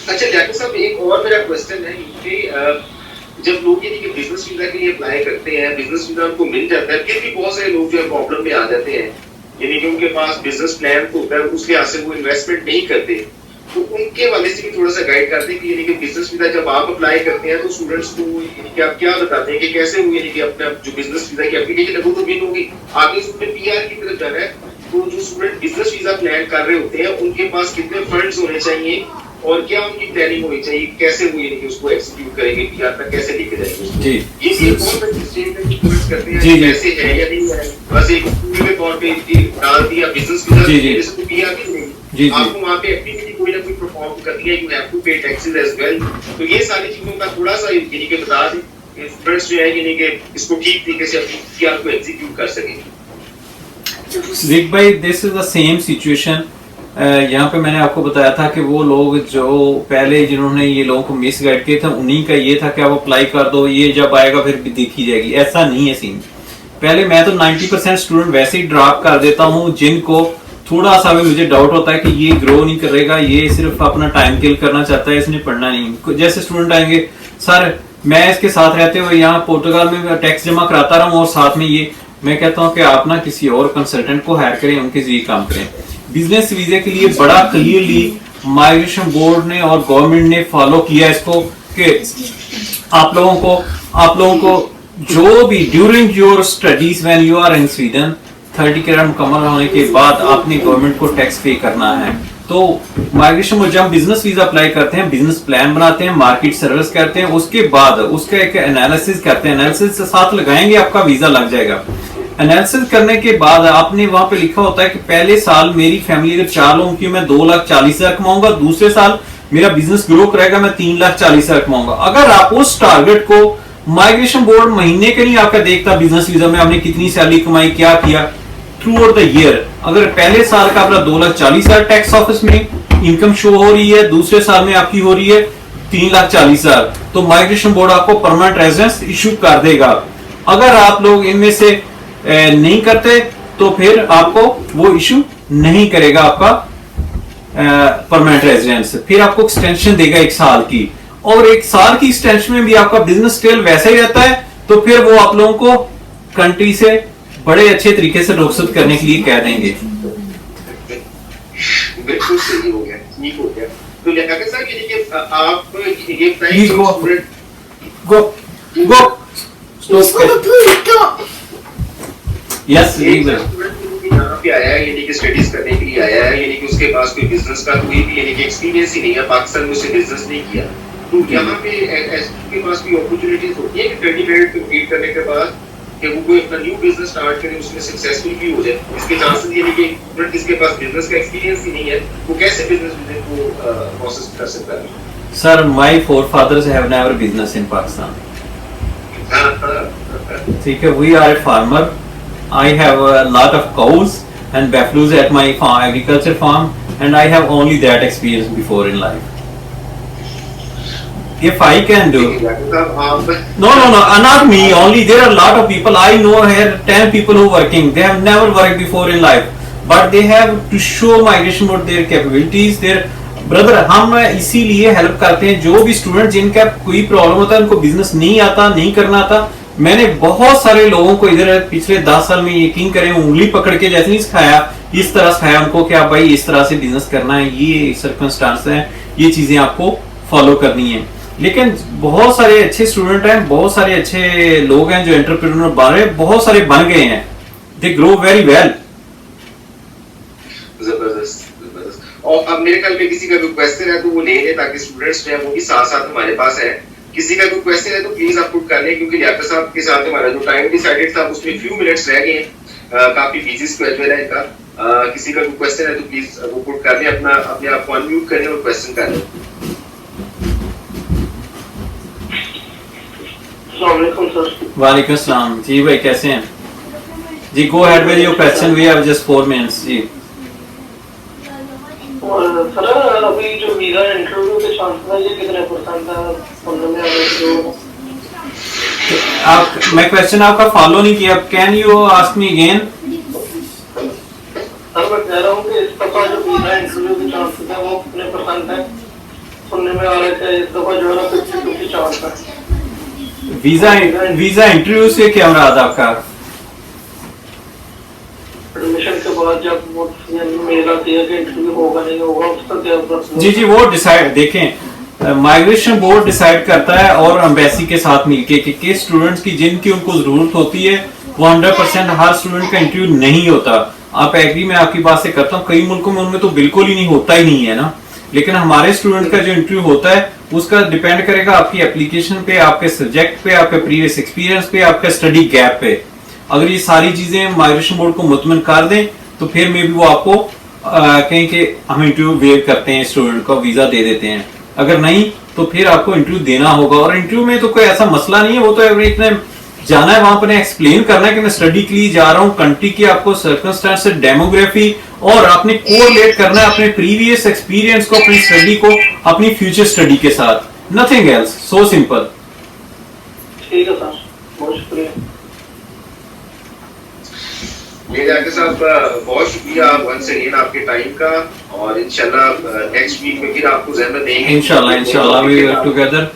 अच्छा डॉक्टर साहब, एक और मेरा क्वेश्चन है कि जब लोग ये बिजनेस वीजा के लिए अप्लाई करते हैं, बिजनेस वीजा उनको मिल जाता है, फिर भी बहुत सारे लोग जो है प्रॉब्लम में आ जाते हैं, यानी कि उनके पास बिजनेस प्लान तो होता है, उसके हाथ से वो इन्वेस्टमेंट नहीं करते, तो उनके वाले से भी थोड़ा सा गाइड करते हैं कि यानी कि बिजनेस वीजा जब आप अप्लाई करते हैं तो स्टूडेंट्स को यानी कि आप क्या बताते हैं कि कैसे वो यानी कि अपना जो बिजनेस वीजा की एप्लीकेशन है वो तो विन होगी, आगे स्टूडेंट पीआर की तरफ जाना है, तो जो स्टूडेंट बिजनेस वीजा प्लान कर रहे होते हैं उनके पास कितने फंड्स होने चाहिए और क्या उनकी प्लानिंग होनी चाहिए, कैसे वो यानी कि उसको एग्जीक्यूट करेंगे, पीआर तक कैसे लेके जाएंगे उसको। जी ये बहुत अच्छी स्टेज में स्टूडेंट्स करते हैं कैसे है या नहीं है, बस एक स्टूडेंट के तौर पे डाल दिया बिजनेस वीजा जैसे तो पीआर भी नहीं, आपको वहां पे एक्टिविटी कोई ना कोई परफॉर्म करनी है, यू हैव टू पे टैक्सेस एज वेल। तो ये सारी चीजों का थोड़ा सा यानी कि बता दें, स्टूडेंट्स जो है यानी कि इसको ठीक तरीके से अपनी पीआर को एग्जीक्यूट कर सकेंगे। जिक भाई, this is the same situation. यहाँ पे मैंने आपको बताया था कि वो लोग जो पहले जिन्होंने ये लोगों को मिस गाइड किए थे, उन्हीं का ये था कि आप अप्लाई कर दो, ये जब आएगा फिर भी देखी जाएगी। ऐसा नहीं है सीन। पहले मैं तो 90% स्टूडेंट वैसे ही ड्रॉप कर देता हूँ जिनको थोड़ा सा भी मुझे डाउट होता है कि ये ग्रो नहीं करेगा, ये सिर्फ अपना टाइम किल करना चाहता है, इसने पढ़ना नहीं। जैसे स्टूडेंट आएंगे, सर मैं इसके साथ रहते हुए यहाँ पोर्टुगाल में टैक्स जमा कराता रहा हूँ और साथ में ये, मैं कहता हूँ कि आप ना किसी और कंसल्टेंट को हायर करें, उनके जरिए काम करें। बिजनेस वीजे के लिए बड़ा क्लियरली माइग्रेशन बोर्ड ने और गवर्नमेंट ने फॉलो किया इसको कि आप लोगों को जो भी during your studies when you are in Sweden 30 credit मुकम्मल होने के बाद आपने गवर्नमेंट को टैक्स पे करना है। तो माइग्रेशन में जब बिजनेस वीजा अप्लाई करते हैं, बिजनेस प्लान बनाते हैं, मार्केट सर्विस करते हैं, उसके बाद उसका एक एनालिसिस करते हैं, एनालिसिस से साथ लगाएंगे आपका वीजा लग जाएगा। एनालिसिस करने के बाद आपने वहां पे लिखा होता है कि पहले साल मेरी फैमिली अगर 4 लोगों की, मैं 2,40,000 कमाऊंगा, दूसरे साल मेरा बिजनेस ग्रो करेगा, मैं 3,40,000 कमाऊंगा। अगर आप उस टारगेट को, माइग्रेशन बोर्ड महीने के नहीं आपका देखता बिजनेस वीजा में आपने कितनी सैलरी कमाई, क्या किया थ्रू आउट द ईयर। अगर पहले साल का आपका 2,40,000 टैक्स ऑफिस में इनकम शो हो रही है, दूसरे साल में आपकी हो रही है 3,40,000, तो माइग्रेशन बोर्ड आपको परमानेंट रेजिडेंस इशू कर देगा। अगर आप लोग इनमें से नहीं करते तो फिर आपको वो इशू नहीं करेगा आपका परमानेंट रेजिडेंस, फिर आपको एक्सटेंशन देगा 1 साल की, और 1 साल की एक्सटेंशन में भी आपका बिजनेस स्टिल वैसा ही रहता है, तो तो फिर वो आप लोगों को कंट्री से बड़े अच्छे तरीके से रुखसत करने के लिए कह देंगे। बिल्कुल सही हो गया, ठीक हो गया। तो लिहाजा सर ये देखिए आप ये Please go. Student go stop yes यहाँ पे आया है यानी कि स्टडीज करने के लिए आया है, यानी कि उसके पास कोई बिजनेस का कोई भी यानी कि एक्सपीरियंस ही नहीं है, पाकिस्तान में उसने बिजनेस नहीं किया, तो यहाँ पे के पास कोई अपॉर्चुनिटीज होती है कि 20 मिनट कंप्लीट करने के बाद कि वो कोई अपना न्यू बिजनेस स्टार्ट करे, उसमें सक्सेसफुल भी हो जाए। इसके चांसेस यानी कि स्टूडेंट जिसके पास बिजनेस का एक्सपीरियंस ही नहीं है वो कैसे बिजनेस को प्रोसेस कर सकता है? Sir my forefathers have never business in Pakistan. ठीक है, we are a farmer. I have a lot of cows and buffaloes at my farm, agriculture farm, and I have only that experience before in life. If I can do, no, not me. Only there are a lot of people. I know here 10 people who working. They have never worked before in life, but they have to show migration board their capabilities. Their brother, हम इसीलिए help करते हैं जो भी student जिनका कोई problem होता है, उनको बिजनेस नहीं आता, नहीं करना आता। मैंने बहुत सारे लोगों को इधर पिछले 10 साल में यकीन करें उंगली पकड़ के जैसे नहीं सिखाया, इस तरह सिखाया उनको कि आप भाई इस तरह से बिजनेस करना है, ये सर्कमस्टांस है, ये चीजें आपको फॉलो करनी है। लेकिन बहुत सारे अच्छे स्टूडेंट हैं, बहुत सारे अच्छे लोग हैं जो एंटरप्रेन्योर बन रहे हैं, बहुत सारे बन गए हैं, दे ग्रो वेरी वेल। जबरदस्त। और अब मेरे ख्याल में किसी का कोई क्वेश्चन है तो वो ले ले, ताकि स्टूडेंट्स जो है वो भी साथ साथ हमारे पास है। किसी का कोई क्वेश्चन है तो प्लीज आप पुट कर लें, क्योंकि लियाकत साहब के साथ हमारा जो टाइम डिसाइडेड था उसमें फ्यू मिनट्स रह गए हैं, काफी बिजी स्केड्यूल है इनका। किसी का कोई क्वेश्चन है तो प्लीज वो पुट कर लें, अपने आप को अनम्यूट करें और क्वेश्चन कर लें। वालेकुम सलाम जी भाई, कैसे हैं जी? Go ahead with your question, we have just 4 minutes जी। और सर अभी जो वीजा इंटरव्यू के चांसेस है ये कितने परसेंट है सुनने में आ रहा है? आप मैं क्वेश्चन आपका फॉलो नहीं किया, can you ask me again? Sir मैं कह रहा हूँ कि इस दफा जो वीजा इंटरव्यू के चांसेस है वो कितने परसेंट है सुनने में आ रहा है? इस दफा जो है 50-50 चांस है। वीजा इंटरव्यू से क्या मुराद आपका? एडमिशन के बाद जब वो मेल आती है कि इंटरव्यू होगा नहीं होगा, उसका क्या? जी वो डिसाइड देखें, माइग्रेशन बोर्ड डिसाइड करता है और एम्बेसी के साथ मिलके कि स्टूडेंट्स की जिनकी उनको जरूरत होती है वो 100% हर स्टूडेंट का इंटरव्यू नहीं होता। आप एग्री मैं आपकी बात से करता हूँ, कई मुल्कों में उनमें तो बिल्कुल ही नहीं होता ही नहीं है ना, लेकिन हमारे स्टूडेंट का जो इंटरव्यू होता है उसका डिपेंड करेगा आपकी एप्लीकेशन पे, आपके सब्जेक्ट पे, आपके प्रीवियस एक्सपीरियंस पे, आपके स्टडी गैप पे। अगर ये सारी चीजें माइग्रेशन बोर्ड को मुतमइन कर दें तो फिर मे भी वो आपको कहें कि हम इंटरव्यू वेव करते हैं, स्टूडेंट को वीजा दे देते हैं। अगर नहीं तो फिर आपको इंटरव्यू देना होगा, और इंटरव्यू में तो कोई ऐसा मसला नहीं है, वो तो इतने जाना है वहां पर एक्सप्लेन करना है कि मैं स्टडी के लिए जा रहा हूँ, कंट्री की आपको सर्कमस्टेंस, डेमोग्राफी, और आपने कोरिलेट करना है अपने प्रीवियस एक्सपीरियंस को, अपनी स्टडी को अपनी फ्यूचर स्टडी के साथ, नथिंग एल्स, सो सिंपल। ठीक है सर, बहुत शुक्रिया। बहुत शुक्रिया वंस अगेन आपके टाइम का, और इंशाल्लाह नेक्स्ट वीक में फिर आपको ज़हमत देंगे। इंशाल्लाह वी वर्क टुगेदर।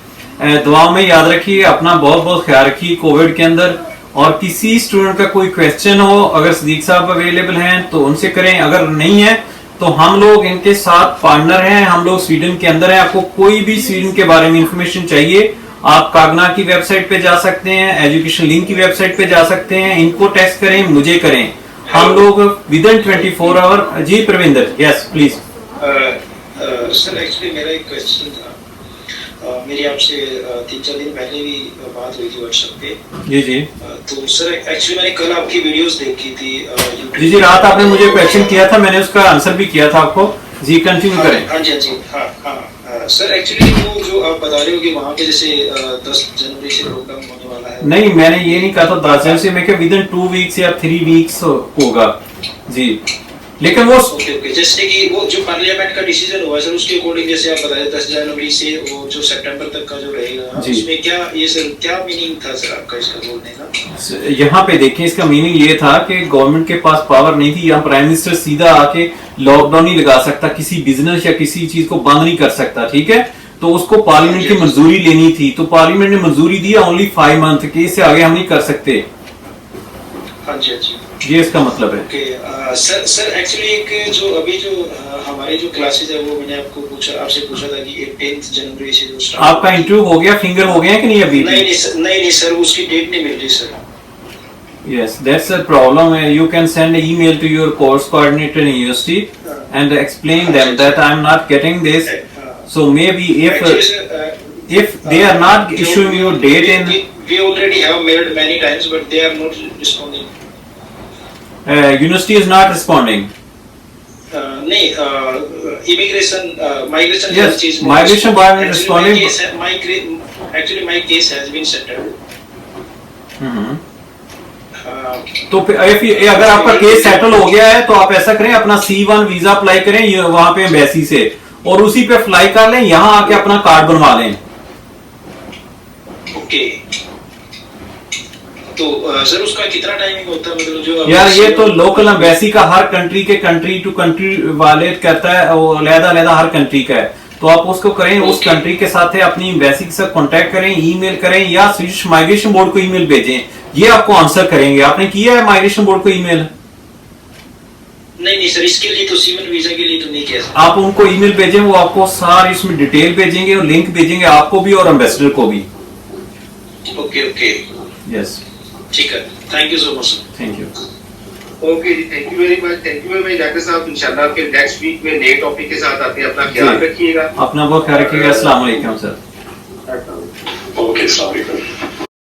दुआ में याद रखिए, अपना बहुत बहुत ख्याल रखिए कोविड के अंदर, और किसी स्टूडेंट का कोई क्वेश्चन हो, अगर सदीक साहब अवेलेबल हैं तो उनसे करें, अगर नहीं है तो हम लोग इनके साथ पार्टनर हैं, हम लोग स्वीडन के अंदर हैं। आपको कोई भी स्वीडन के बारे में इंफॉर्मेशन चाहिए, आप कागना की वेबसाइट पे जा सकते हैं, एजुकेशन लिंक की वेबसाइट पे जा सकते हैं, इनको टेक्स्ट करें, मुझे करें, हम लोग विद इन 24 आवर। जी Pravinder, yes please. Sir actually मेरा एक क्वेश्चन था, मेरी आपसे 3-4 दिन पहले भी बात हुई थी व्हाट्सएप पे। जी तो सर एक्चुअली मैंने कल आपकी वीडियोस देखी थी जी रात आपने मुझे क्वेश्चन किया था, मैंने उसका आंसर भी किया था आपको। जी कंटिन्यू करें। हाँ जी हाँ सर एक्चुअली वो जो आप बता रहे हो कि वहाँ पे जैसे 10 जनवरी से लॉकडाउन होने वाला है। नहीं, मैंने ये नहीं कहा था 10 जनवरी से, मैं क्या विद इन 2 वीक्स या 3 वीक्स होगा जी। लेकिन वो ओके जैसे कि वो जो पार्लियामेंट का डिसीजन हुआ सर उसके अकॉर्डिंग जैसे आप बताए 10 जनवरी से वो जो सितंबर तक का जो रहेगा, उसमें क्या ये सर क्या मीनिंग था सर आपका इसका बोलने का? यहाँ पे देखें, इसका मीनिंग ये था कि गवर्नमेंट के पास पावर नहीं थी, यहाँ प्राइम मिनिस्टर सीधा आके लॉकडाउन नहीं लगा सकता, किसी बिजनेस या किसी चीज को बंद नहीं कर सकता, ठीक है। तो उसको पार्लियामेंट की मंजूरी लेनी थी, तो पार्लियामेंट ने मंजूरी दिया ओनली 5 मंथ की, इससे आगे हम नहीं कर सकते। हाँ जी, हाँ जी। ये इसका मतलब है। ओके सर एक्चुअली एक जो अभी जो हमारे जो क्लासेज है वो मैंने आपसे पूछा था कि 10 जनवरी से जो स्टार्ट। आपका इंटरव्यू हो गया, फिंगर हो गया कि नहीं अभी? नहीं सर, उसकी डेट नहीं मिल रही sir. Yes, that's a problem. You can send an email to your course coordinator in university and explain them that I'm not getting this. So maybe if they are not issuing you date in, we already have mailed many times, but they are not responding. University is not responding. नहीं, immigration, migration. Yes, migration bar is responding. Actually, my case has been settled. तो अगर आपका case settle हो गया है तो आप ऐसा करें, अपना C1 वीजा अप्लाई करें वहां पे एम्बेसी से, और उसी पे अप्लाई कर लें, यहाँ आके अपना कार्ड बनवा लें। ओके, तो सर उसका कितना टाइमिंग होता है, मतलब जो यार ये तो लोकल एम्बेसी का हर कंट्री के कंट्री टू कंट्री वाले कहता है, वो अलग-अलग हर कंट्री का है, तो आप उसको करें, उस कंट्री के साथ अपनी एम्बेसी के साथ कांटेक्ट करें, ईमेल करें या स्विडिश माइग्रेशन बोर्ड को ईमेल भेजें, ये आपको आंसर करेंगे। आपने किया है माइग्रेशन बोर्ड को ईमेल? नहीं सर, इसके लिए तो सीवन वीजा के लिए तो नहीं किया सर। आप उनको ईमेल भेजें, वो आपको सारी इसमें डिटेल भेजेंगे और लिंक भेजेंगे आपको भी और एम्बेसडर को भी। ओके ओके, यस, ठीक है, thank you so much sir. Thank you. Okay जी, thank you very much doctor साहब। इंशाल्लाह फिर नेक्स्ट वीक में नए टॉपिक के साथ आते हैं। अपना ख्याल रखिएगा। अपना बहुत ख्याल रखिएगा। अस्सलाम वालेकुम सर। ओके, अस्सलाम वालेकुम।